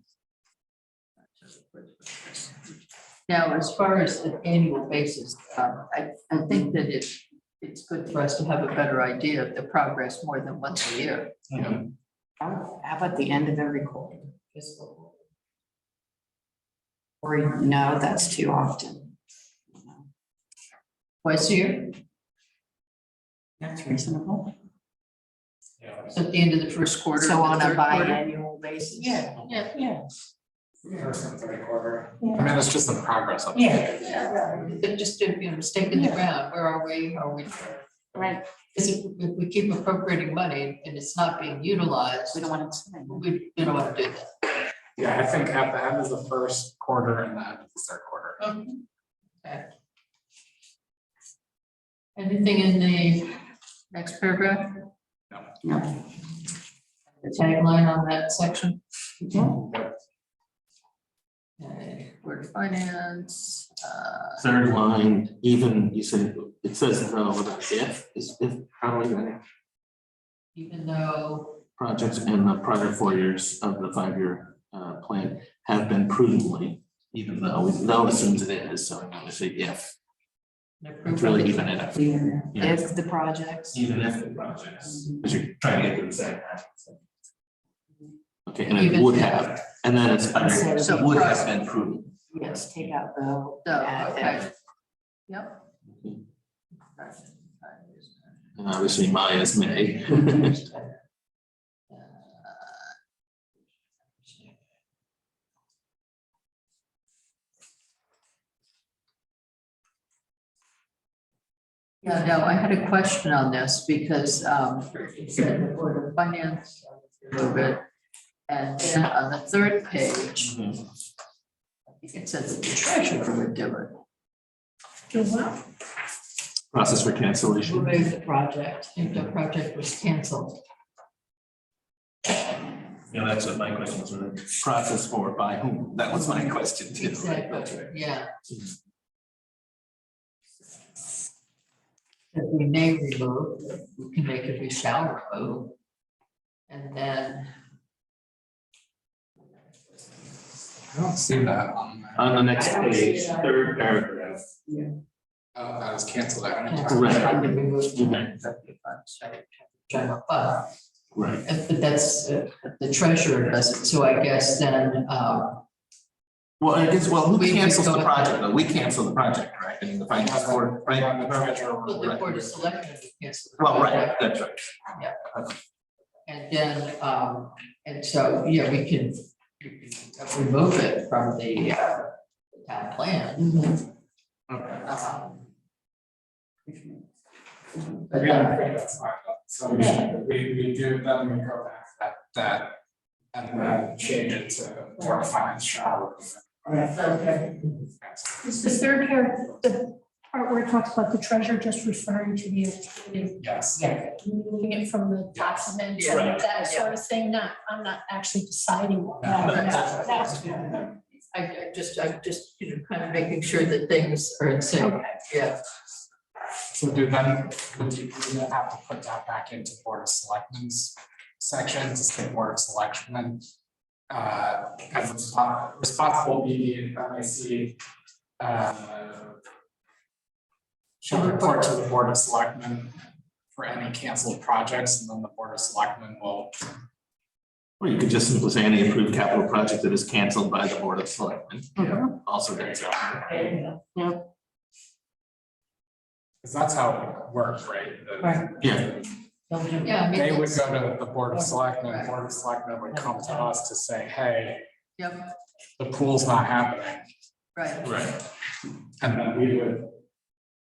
Now, as far as an annual basis, I think that it's good for us to have a better idea of the progress more than once a year. How about the end of every quarter? Fiscal. Or no, that's too often. Twice a year, That's reasonable. so at the end of the first quarter. So and the on a third quarter. biannual basis? Yeah. First and third quarter. I mean, it's just a progress update. Yeah. But just to be a mistake in the ground, where are we? Are we? Right. Because if we keep appropriating money and it's not being utilized, We don't want to spend. we don't want to do that. Yeah, I think at the end of the first quarter and the end of the third quarter. Okay. Anything in the next paragraph? No. The tagline on that section? Okay, Board of Finance, Third line, even, you said, it says, if, how do we go? even though, Projects in the prior 4 years of the 5-year plan have been prudently, even though assumes it is, so I'm gonna say if. It's really even if. Yeah. If the projects. Even if the projects, because you're trying to get to the same. Okay, and it Even- would have, and then it's, under- So would price- have been prudent. Yes, take out the. okay. Yep. And obviously Maya's may. Yeah, no, I had a question on this because it said the Board of Finance, a little bit. And then on the third page, I think it said that the treasurer would do it. Do what? Process for cancellation. Remove the project, if the project was canceled. Yeah, that's what my question was, really. Process for by whom? That was my question too. Exactly, yeah. That we may remove, we can make it we shall remove. And then, I don't see that on there. On the next page, third paragraph. Oh, that was canceled out. Right. remove the executive funds, general fund. Right. But that's, the treasurer does it, so I guess then, Well, I guess, well, who We cancels go the ahead. project though? We cancel the project, right? And the finance board, right? well, the board of selectmen would cancel. the Well, right, project. that's right. And then, and so, yeah, we can remove it from the town plan. Yeah, that's fine. So we do, then we go back that and then change it to Board of Finance shall. Is the third here, the part where it talks about the treasurer just referring to the activity? Yes. Yeah, moving it from the document, Yeah. and that sort of thing, I'm not actually deciding. what that's- I'm just, you know, kind of making sure that things are in sync, yeah. So do then, would you have to put that back into Board of Selectmen's section to say Board of Selectmen? As responsible BD and MIC. Shall report to the Board of Selectmen for any canceled projects, and then the Board of Selectmen will. Or you could just simply say any approved capital project that is canceled by the Board of Selectmen. Also gets out. Yeah. Because that's how it works, right? Right. Yeah. Yeah, I mean, They would it's- go to the Board of Selectmen, Board of Selectmen would come to us to say, hey, Yep, the pool's not happening. right. Right. And then we would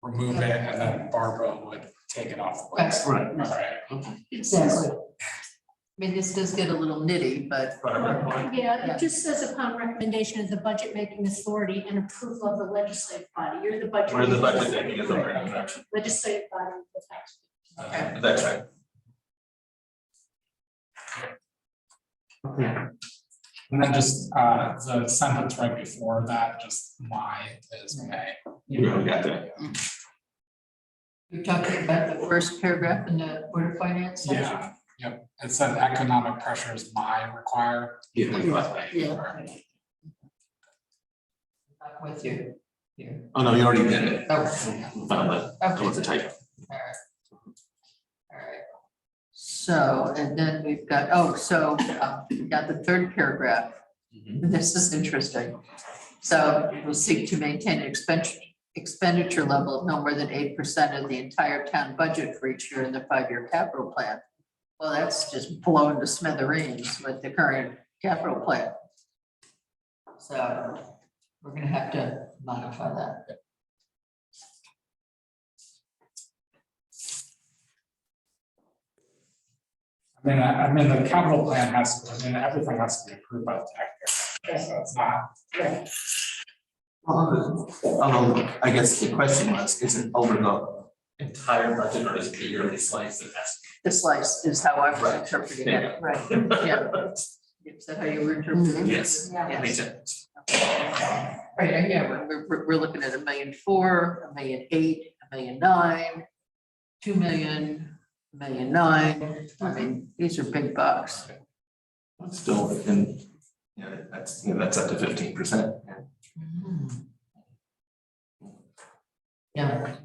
remove it, and then Barbara would take it off the list. Right. All right. Exactly. I mean, this does get a little nitty, but. Yeah, it just says upon recommendation of the budget making authority and approval of the legislative body, you're the budget. We're the budget making authority. Legislative body of the tax. Okay. That's right. Okay. And then just the sentence right before that, just my is may. Yeah, we got that. You're talking about the first paragraph in the Board of Finance section? Yeah, Yep, it said economic pressures might require. Yeah. I'm with you here. Oh, no, you already did it. Oh. Found it. That was a typo. All right. All right. So, and then we've got, oh, so we got the third paragraph. This is interesting. So we'll seek to maintain an expenditure level of no more than 8% of the entire town budget for each year in the 5-year capital plan. Well, that's just blown to smithereens with the current capital plan. So we're gonna have to modify that. I mean, the capital plan everything has to be approved by the taxpayer, so it's not. I guess the question was, is it over the entire budget or is it the yearly slice that has? The slice is how I'm interpreting it, right? Yeah. Is that how you were interpreting it? Yes. Yeah. Makes sense. Right, yeah, we're looking at $1,000,004, $1,008, $1,009, $2 million, $1,009. I mean, these are big bucks. Still within, that's up to 15%. Yeah.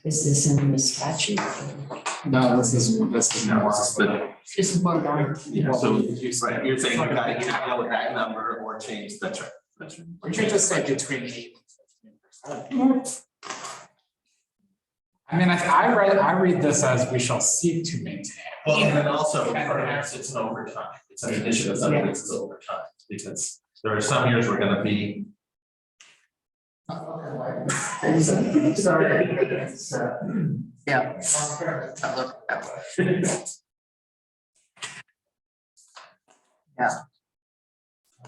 Is this in the statute? No, this is No, it's the, This is more darn. yeah, so, right, you're saying you gotta go with that number or change, that's right. That's right. We should just say between 8 and 15%. I mean, I read this as we shall seek to maintain. Well, and then also perhaps it's an overtime, it's an addition of something that's overtime, because there are some years we're gonna be. Sorry. Yeah. Yeah.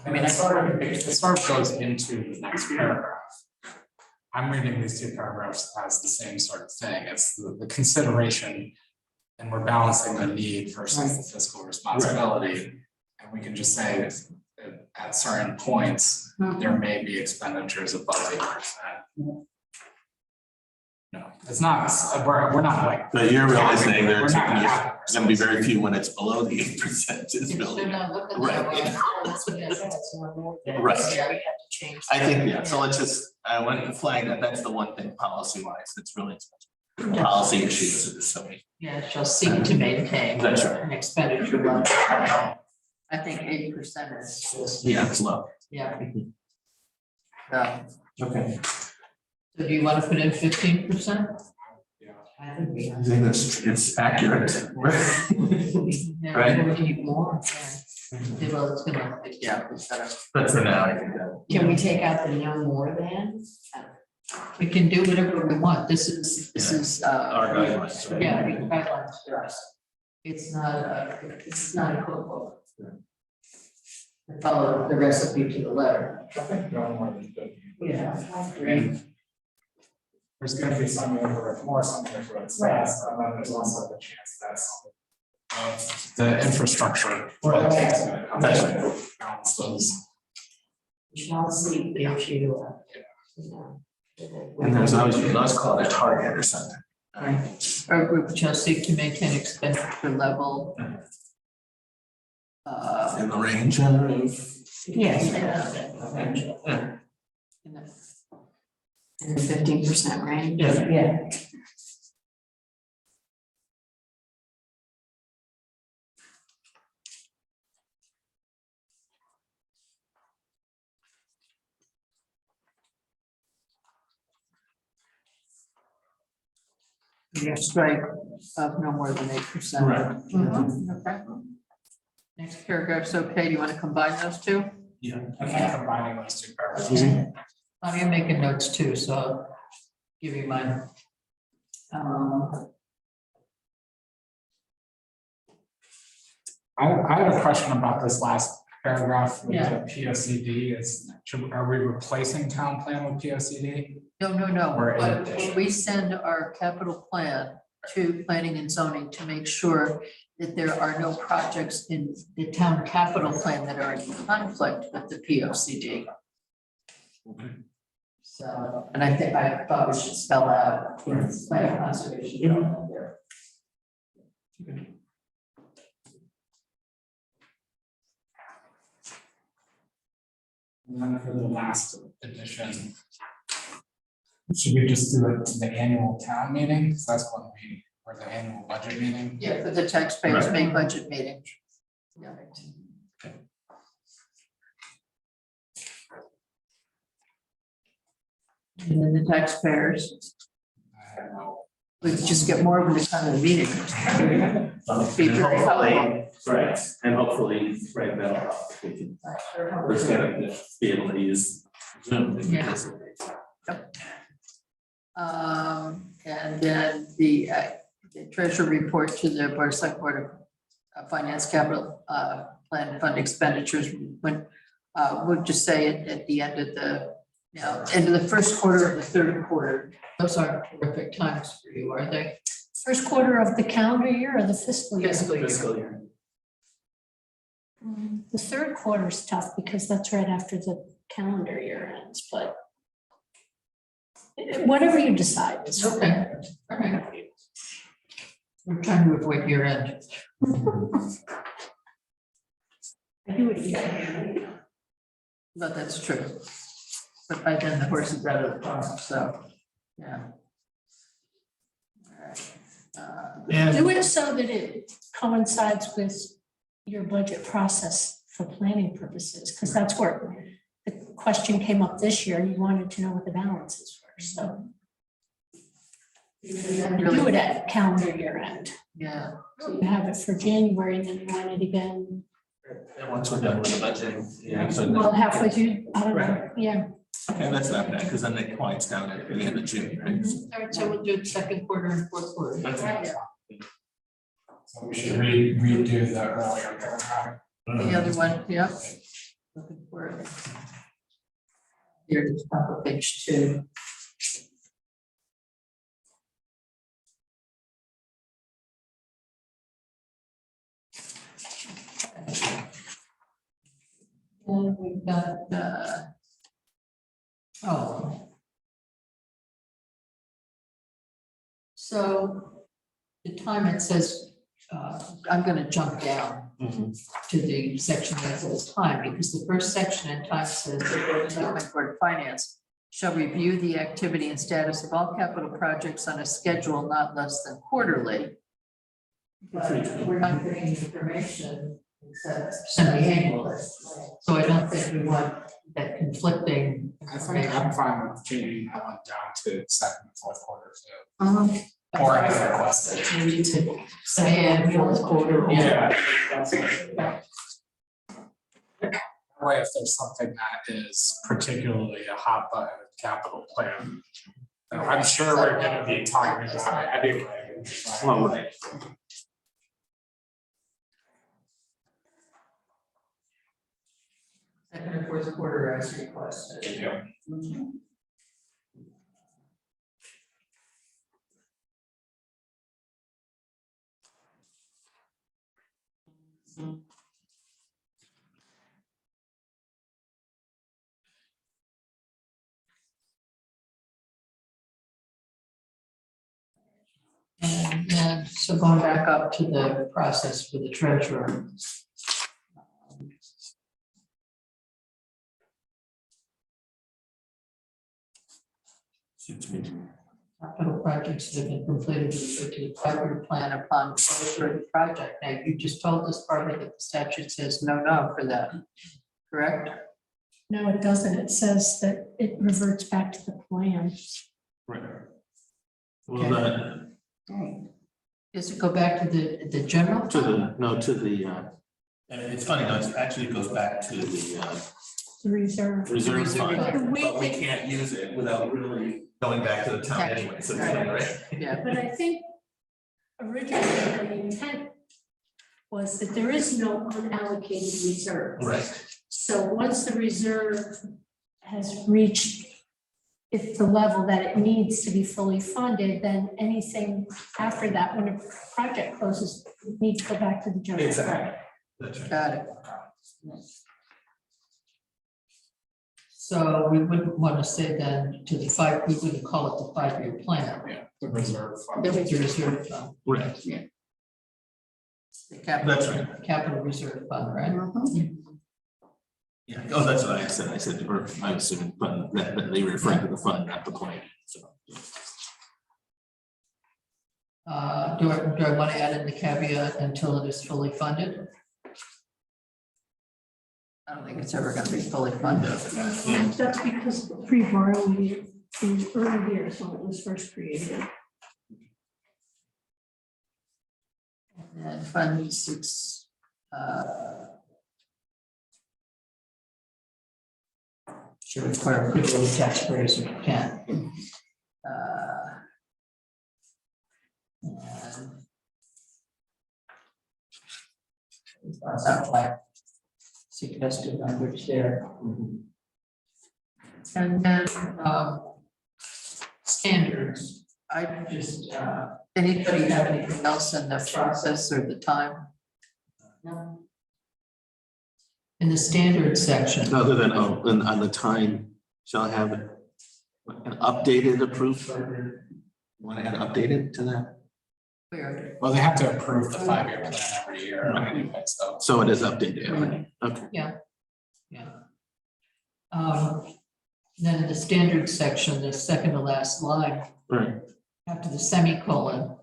I mean, it sort of goes into the next paragraph. I'm reading these two paragraphs as the same sort of thing. It's the consideration, and we're balancing the need versus the fiscal responsibility. And we can just say that at certain points, there may be expenditures above 8%. No, it's not, we're not like. But you're really saying we're there's not gonna be very few when it's below the 8%, is really. Right. Right. I think, yeah, so let's just, I want to flag that, that's the one thing policy wise, it's really expensive. Policy issues, so. Yeah, shall seek to maintain. That's right. An expenditure level. I think 8% is. Yeah, it's low. Yeah. Okay. So do you want to put in 15%? I think we I think it's accurate. Yeah, Right. we need more. Yeah, well, it's gonna, yeah, it's better. But for now, I think that. Can we take out the no more than? We can do whatever we want. This is. Our guidelines, right? Yeah, the guidelines for us. It's not a cookbook. I follow the recipe to the letter. I think no more than 50. Yeah. Great. There's gonna be some more, something for it says, and then there's also the chance that the infrastructure. Shall seek the issue. And there's always, let's call it a target or something. Right. Our group shall seek to maintain expenditure level. In the range of. Yes. In the 15% range. Yeah. Yeah, strike of no more than 8%. Right. Okay. Next paragraph's okay. Do you want to combine those two? Yeah. I think combining those two paragraphs. I'm making notes too, so I'll give you mine. I have a question about this last paragraph with Yeah. the POCD. Are we replacing town plan with POCD? No. Or in But addition. we send our capital plan to planning and zoning to make sure that there are no projects in the town capital plan that are in conflict with the POCD. So, and I thought we should spell out plan conservation. And then for the last edition. Should we just do it to the annual town meeting? Because that's when we, or the annual budget meeting. Yeah, for the taxpayers May budget meeting. Yeah. And then the taxpayers, I don't know. we could just get more of it at the meeting. Be very helpful. Right, and hopefully, right, that'll help. We can, we're just gonna be able to use Zoom. Yeah. And then the treasurer report to the Board of Select Board of Finance Capital Plan Fund expenditures when we'll just say it at the end of the, end of the first quarter of the third quarter. Those aren't terrific times for you, are they? First quarter of the calendar year or the fiscal year? Fiscal year. The third quarter is tough because that's right after the calendar year ends, but whatever you decide is Okay, all right. We're trying to avoid year end. I do it again. But that's true. But by then the horse is out of the farm, so, yeah. All right. Do it so that it coincides with your budget process for planning purposes, because that's where the question came up this year. You wanted to know what the balances were, so. Do it at calendar year end. Yeah. So you have it for January and then you want it again. And once we're done with the budgeting, yeah, so. Well, halfway through, I don't know, yeah. Okay, that's not bad, because then it quiets down at the end of June, right? All right, so we'll do it second quarter and fourth quarter. So we should redo the earlier paragraph. The other one, yeah. Looking for it. Here, it's top of page 2. And we've got, so the time it says, I'm gonna jump down to the section that says time, because the first section in time says the Board of Selectmen Board of Finance shall review the activity and status of all capital projects on a schedule not less than quarterly. But we're not getting information except semi-annually, so I don't think we want that conflicting. I think I'm fine with changing that one down to second and fourth quarter too. Or as requested. Maybe to say and fourth quarter. Yeah. That way, if there's something that is particularly a hot button capital plan, I'm sure we're gonna be talking about it anyway. Well, right. Second and fourth quarter as requested. Yeah. And then, so going back up to the process for the treasurer. Capital projects that have been completed refer to the 5-year plan upon closure of the project. Now, you just told us partly that the statute says no for that, correct? No, it doesn't. It says that it reverts back to the plan. Right. Well, the, Does it go back to the general? to the, it's funny, no, it actually goes back to the The reserve. reserve fund, But but we can't use it without really going back to the town anyway, so, right? Yeah. But I think originally the intent was that there is no unallocated reserve. Right. So once the reserve has reached the level that it needs to be fully funded, then anything after that, when a project closes, needs to go back to the general fund. Exactly. That's right. Got it. So we wouldn't want to say then to the we wouldn't call it the 5-year plan. Yeah, the reserve fund. The reserve fund. Right. Yeah. The capital, That's right. capital reserve fund, right? Yeah, oh, that's what I said. I said, or I was assuming fund, that they were referring to the fund, not the plan, so. Do I want to add in the caveat until it is fully funded? I don't think it's ever going to be fully funded. That's because pre-borrowing in early years when it was first created. And fund six. Should require approval of taxpayers if you can. That's like suggested language there. And then standards. I just, anybody have anything else in the process or the time? No. In the standard section. Other than, on the time, shall I have an updated approved? Want to add updated to that? Where? Well, they have to approve the 5-year plan every year anyway, so. So it is updated, okay. Yeah. Then in the standard section, the second to last line. Right. After the semicolon.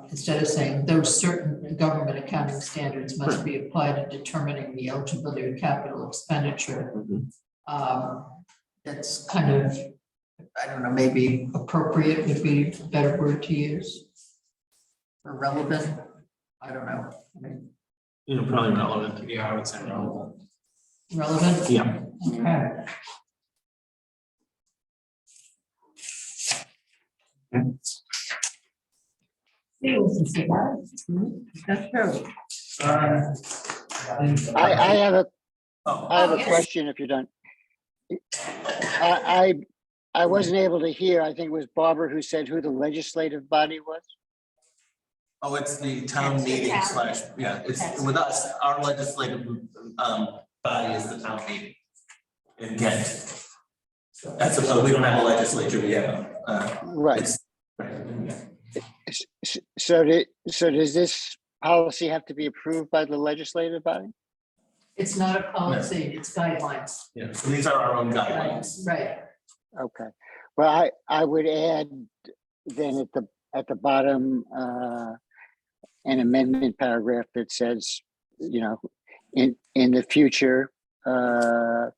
Instead of saying those certain government accounting standards must be applied in determining the eligibility of capital expenditure. That's kind of, I don't know, maybe appropriate would be a better word to use. Or relevant, I don't know. I mean, You know, probably relevant. Yeah, I would say relevant. relevant? Yeah. Okay. That's true. I have a, Oh. I have a yes. question if you're done. I wasn't able to hear, I think it was Barbara who said who the legislative body was. Oh, it's the town meeting slash, yeah, it's with us, our legislative body is the town meeting in Kent. That's we don't have a legislature, we have Right. it's- So does this policy have to be approved by the legislative body? It's not a policy, it's guidelines. Yeah, so these are our own guidelines. Right. Okay, well, I would add then at the bottom, an amendment paragraph that says, you know, in the future, the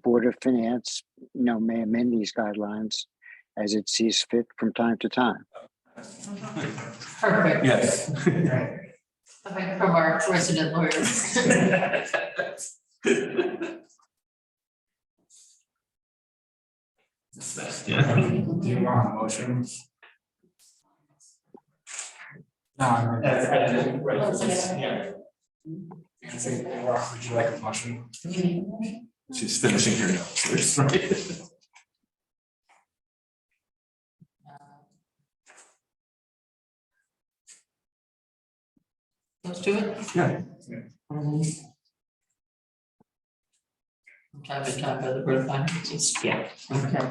Board of Finance, you know, may amend these guidelines as it sees fit from time to time. Perfect. Yes. Coming from our resident lawyers. Yeah. Do you want a motion? No, I'm. Yeah. Nancy, would you like a motion? She's finishing her notes. Right? Let's do it. Yeah. From time to time by the Board of Finances. Yeah. Okay.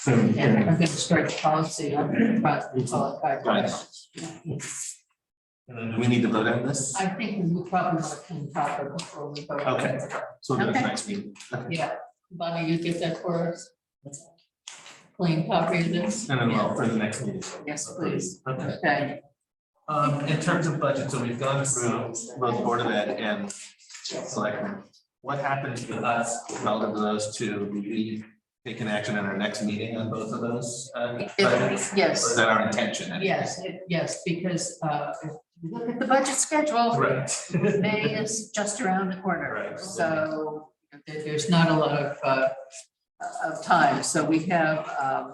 And I'm gonna start the policy on the front, we call it guidelines. And then do we need to vote on this? I think we probably want to clean proper before we vote. on Okay. it. So that's Okay. next meeting. Yeah, Bonnie, you get that for us? Clean copy of this? And then well, for the next meeting. Yes, please. Okay. Okay. In terms of budget, so we've gone through both Board of Ed and Selectmen. What happens with us relative to those two? Do we take an action in our next meeting on both of those? Budgets? Yes. Or is that our intention? anyway? Yes, because if you look at the budget schedule, Right. May is just around the corner. Right. So there's not a lot of time. So we have, I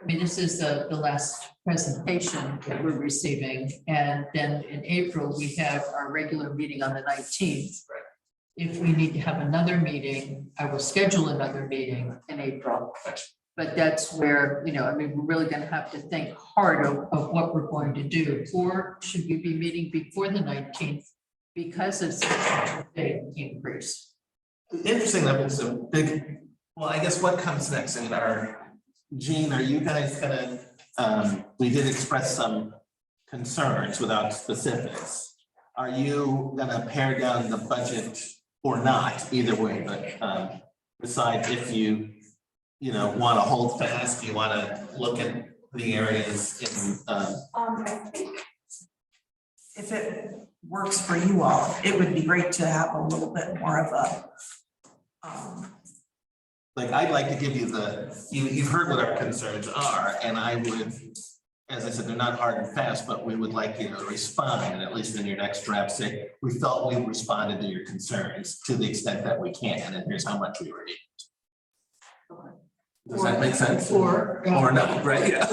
mean, this is the last presentation that we're receiving. And then in April, we have our regular meeting on the 19th. If we need to have another meeting, I will schedule another meeting in April. But that's where, you know, I mean, we're really gonna have to think hard of what we're going to do. Or should we be meeting before the 19th because of such a big increase? Interesting, that was a big, well, I guess what comes next in our, Jean, are you guys gonna, we did express some concerns without specifics. Are you gonna pare down the budget or not, either way, but decide if you want to hold fast, you want to look at the areas in I think if it works for you all, it would be great to have a little bit more of a like, I'd like to give you you've heard what our concerns are, and I would, as I said, they're not hard and fast, but we would like you to respond, at least in your next draft, say, we felt we responded to your concerns to the extent that we can, and here's how much we were able. Does that make sense? Or no, right, yeah.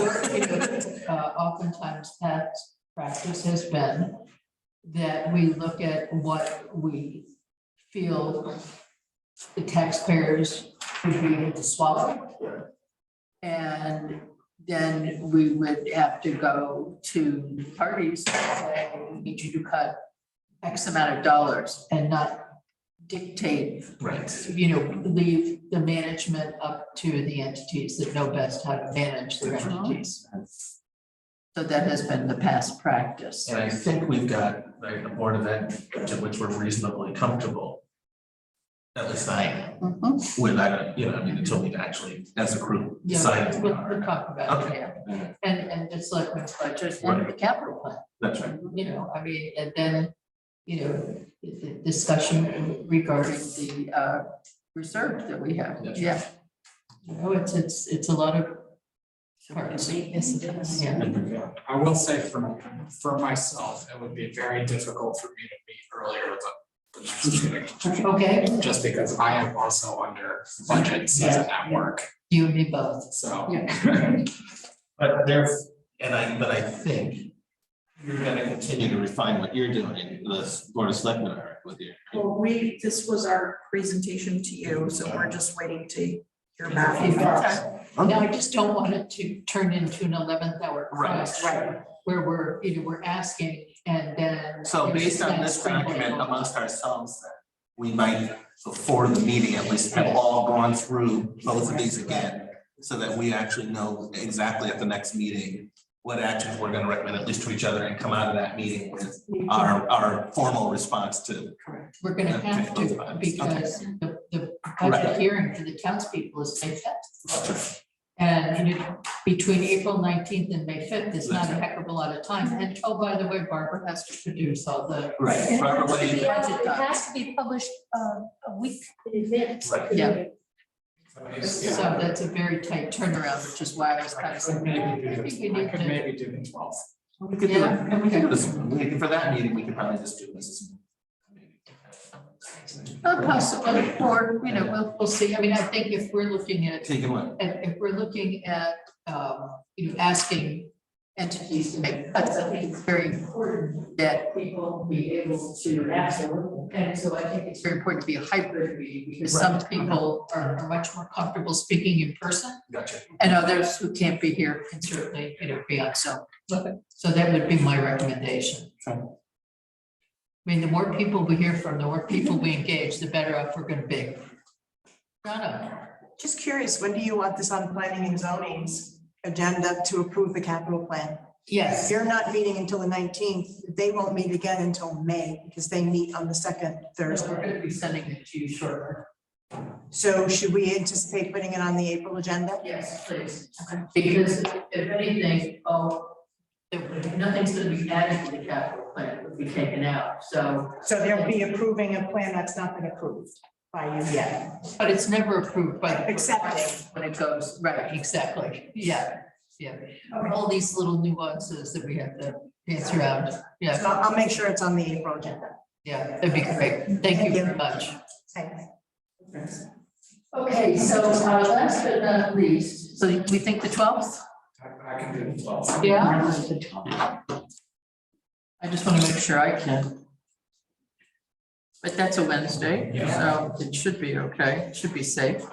Oftentimes past practice has been that we look at what we feel the taxpayers would be able to swallow. And then we would have to go to parties and say, we need you to cut X amount of dollars and not dictate, right? Leave the management up to the entities that know best how to manage their entities. So that has been the past practice. And I think we've got a Board of Ed budget which we're reasonably comfortable. At least I am, with that, until we actually, as a group, decide. We'll talk about it, yeah. And the selectmen's budget and the capital plan. That's right. And then, the discussion regarding the reserve that we have, yeah. It's a lot of parts. Yes, it is, yeah. I will say for myself, it would be very difficult for me to meet earlier the next meeting. Okay. Just because I am also under budget season at work, You and me both. so. But I think you're gonna continue to refine what you're doing, the Board of Selectmen are with you. well, this was our presentation to you, so we're just waiting to hear back. Now, I just don't want it to turn into an 11th hour crash. Right. Where we're asking and then. So based on this document amongst ourselves, we might, before the meeting, at least have all gone through both of these again, so that we actually know exactly at the next meeting what actions we're gonna recommend, at least to each other, and come out of that meeting with our formal response to. Correct. We're gonna have to, because the budget hearing for the townspeople is May 5th. And between April 19th and May 5th is not a heck of a lot of time. And by the way, Barbara has to produce all the. Right. And Barbara, what do you- it has to be published a week in advance. Right. Yeah. So that's a very tight turnaround, which is why I was kind of saying, I think we I need could to. maybe do the 12th. We could do it, and we could, listen, for that meeting, we could probably just do this. Possibly, or, we'll see. I mean, I think if we're looking at, Take it away. if we're looking at, asking entities to make cuts, I think it's very important that people be able to ask. And so I think it's very important to be a hybrid meeting, because some people are much more comfortable speaking in person. Gotcha. And others who can't be here can certainly, be on Zoom. So that would be my recommendation. I mean, the more people we hear from, the more people we engage, the better off we're gonna be. Donna. Just curious, when do you want this on planning and zoning's agenda to approve the capital plan? Yes. They're not meeting until the 19th. They won't meet again until May, because they meet on the second We're Thursday. gonna be sending it to you shortly. So should we anticipate putting it on the April agenda? Yes, please. Because if anything, nothing's gonna be added to the capital plan, it would be taken out, so. So they'll be approving a plan that's not been approved by you yet. But it's never approved by. Accepting. When it goes, right, exactly, yeah. All these little nuances that we have to dance around, So yeah, I'll make sure it's on the April agenda. that'd be great, thank you very much. Thanks. Okay, so last but not least, so we think the 12th? I can do the 12th. Yeah. I just want to make sure I can. But that's a Wednesday, so it should be okay, it should be safe.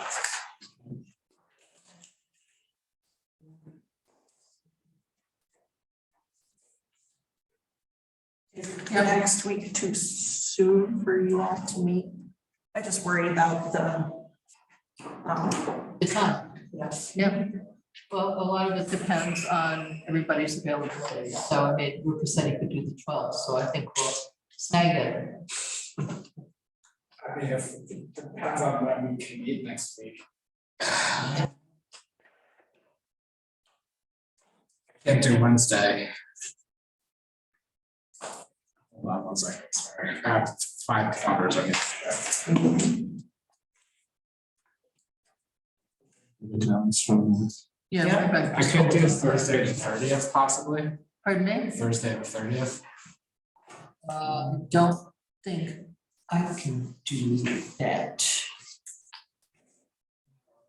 Next week too soon for you all to meet. I just worry about the time. Yes. Yeah, well, a lot of it depends on everybody's availability, so I mean, Rufus said he could do the 12th, so I think we'll snag it. I'd mean, if, it depends on when we can meet next week. Can't do Wednesday. Hold on one second, sorry. I have to find calendars on it. Yeah. I could do Thursday the 30th possibly, Pardon me? Thursday the 30th. Don't think I can do that.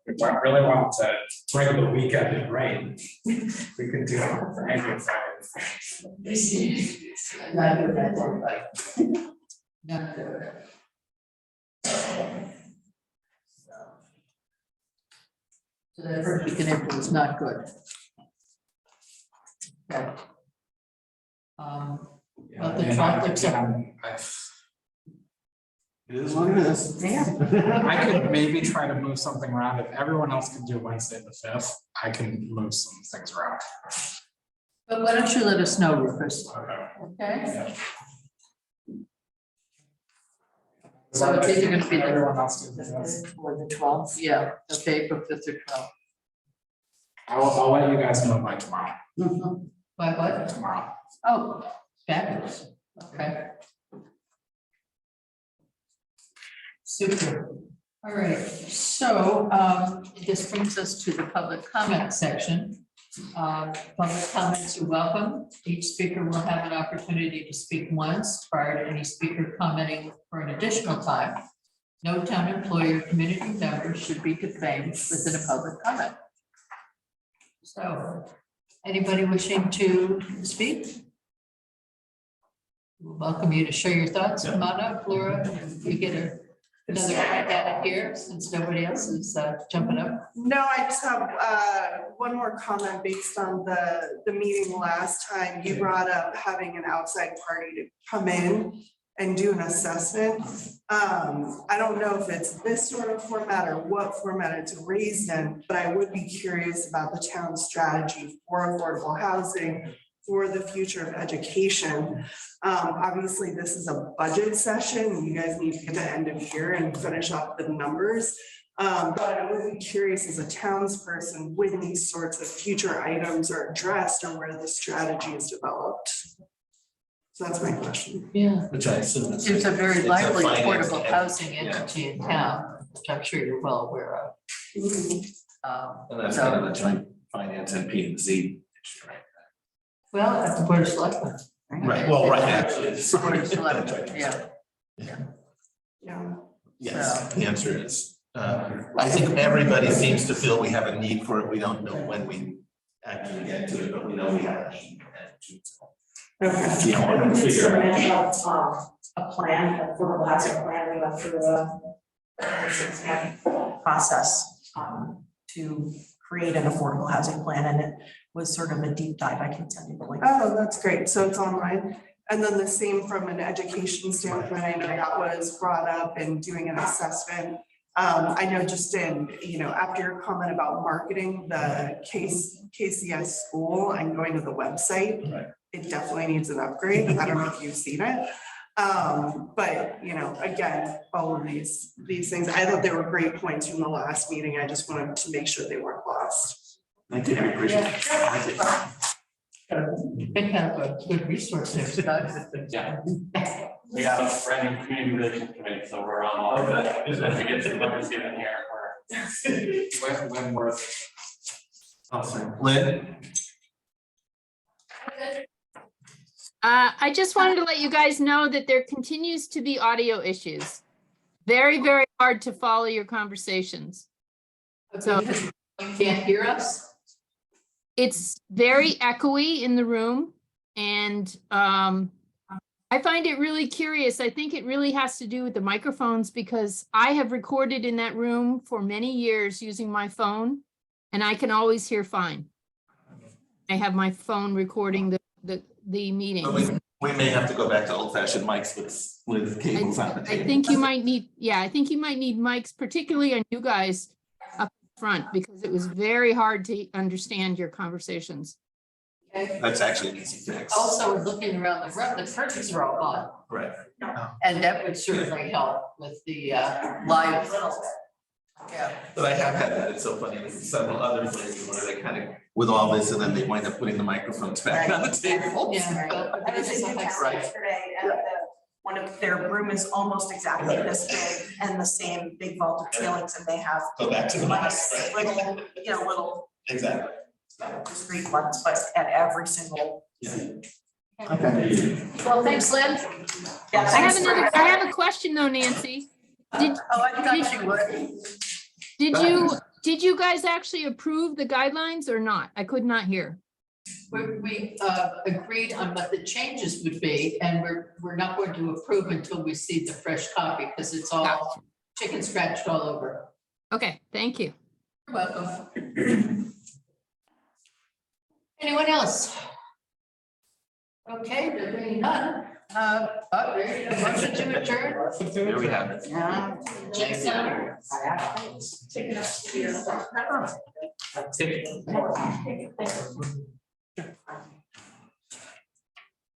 If I really want to bring the weekend in rain, we could do it for Angry Friday. Not good at that. Not good. So that first week in April is not good. Okay. Well, the 12th looks up. It is what it is. I could maybe try to move something around. If everyone else can do Wednesday the 5th, I can move some things around. But why don't you let us know, Rufus? Okay? So it's either gonna be the Everyone else do the 5th. or the 12th, yeah, okay, April 5th or 12th. I'll let you guys know by tomorrow. By what? Tomorrow. Oh, fabulous, okay. Super, all right, so this brings us to the public comment section. Public comments are welcome. Each speaker will have an opportunity to speak once prior to any speaker commenting for an additional time. No town employee or community member should be defamed within a public comment. So, anybody wishing to speak? We'll welcome you to share your thoughts. Come on up, Laura. You get another crack at it here since nobody else is jumping up. No, I just have one more comment based on the meeting last time. You brought up having an outside party to come in and do an assessment. I don't know if it's this sort of format or what format it's raised in, but I would be curious about the town's strategy for affordable housing, for the future of education. Obviously, this is a budget session. You guys need to get to the end of year and finish up the numbers. But I would be curious as a townsperson when these sorts of future items are addressed or where the strategy is developed. So that's my question. Yeah. Which I assume is. There's a very it's lively finance affordable and- housing entity in town, which I'm sure you're well aware of. And that's So- kind of a joint finance and P and Z. Well, at the Board of Selectmen. Right, well, right, actually. it's- Board of Selectmen, yeah. Yeah. Yes, the answer is, I think everybody seems to feel we have a need for it. We don't know when we actually get to it, but we know we have a need. Okay. You know, I want to figure out. A plan, affordable housing plan, we went through a Process to create an affordable housing plan, and it was sort of a deep dive. I can send you the link. Oh, that's great. So it's online. And then the same from an education standpoint, I know that was brought up in doing an assessment. I know just in, after your comment about marketing the KCS school and going to the website, Right. it definitely needs an upgrade. I don't know if you've seen it. But, again, all of these things, I thought they were great points from the last meeting. I just wanted to make sure they weren't lost. Thank you, I appreciate it. Been kind of a good resource there, Scott. Yeah. We have a brand new community relations committee, so we're on all of it. As we get to members given here, When worth. Oh, sorry. Lynn? I just wanted to let you guys know that there continues to be audio issues. Very, very hard to follow your conversations. So You can't hear us? it's very echoey in the room and I find it really curious. I think it really has to do with the microphones because I have recorded in that room for many years using my phone and I can always hear fine. I have my phone recording the meeting. But we may have to go back to old fashioned mics with cables on the I table. think you might need, I think you might need mics, particularly on you guys up front, because it was very hard to understand your conversations. Okay. That's actually an easy fix. Also, looking around the room, the curtains are all on. Right. And And that would certainly help with the live. Yeah. But I have had that, it's so funny, with several other places where they kind of, with all this, and then they wind up putting the microphones back on the table. Yeah. I was in Newcastle yesterday, and one of their room is almost exactly this big, and the same big vaulted ceilings, and they have Go back to the nice mics, right? little, you know, little Exactly. discreet ones, but at every single. Okay. Well, thanks, Lynn. Yeah, I have thanks for. another, I have a question though, Nancy. Did, Oh, I thought you would. did you guys actually approve the guidelines or not? I could not hear. We agreed on what the changes would be, and we're not going to approve until we see the fresh copy, because it's all chicken scratched all over. Okay, thank you. You're welcome. Anyone else? Okay, there being none. Motion to adjourn. There we have it. Jason. Take it up to you.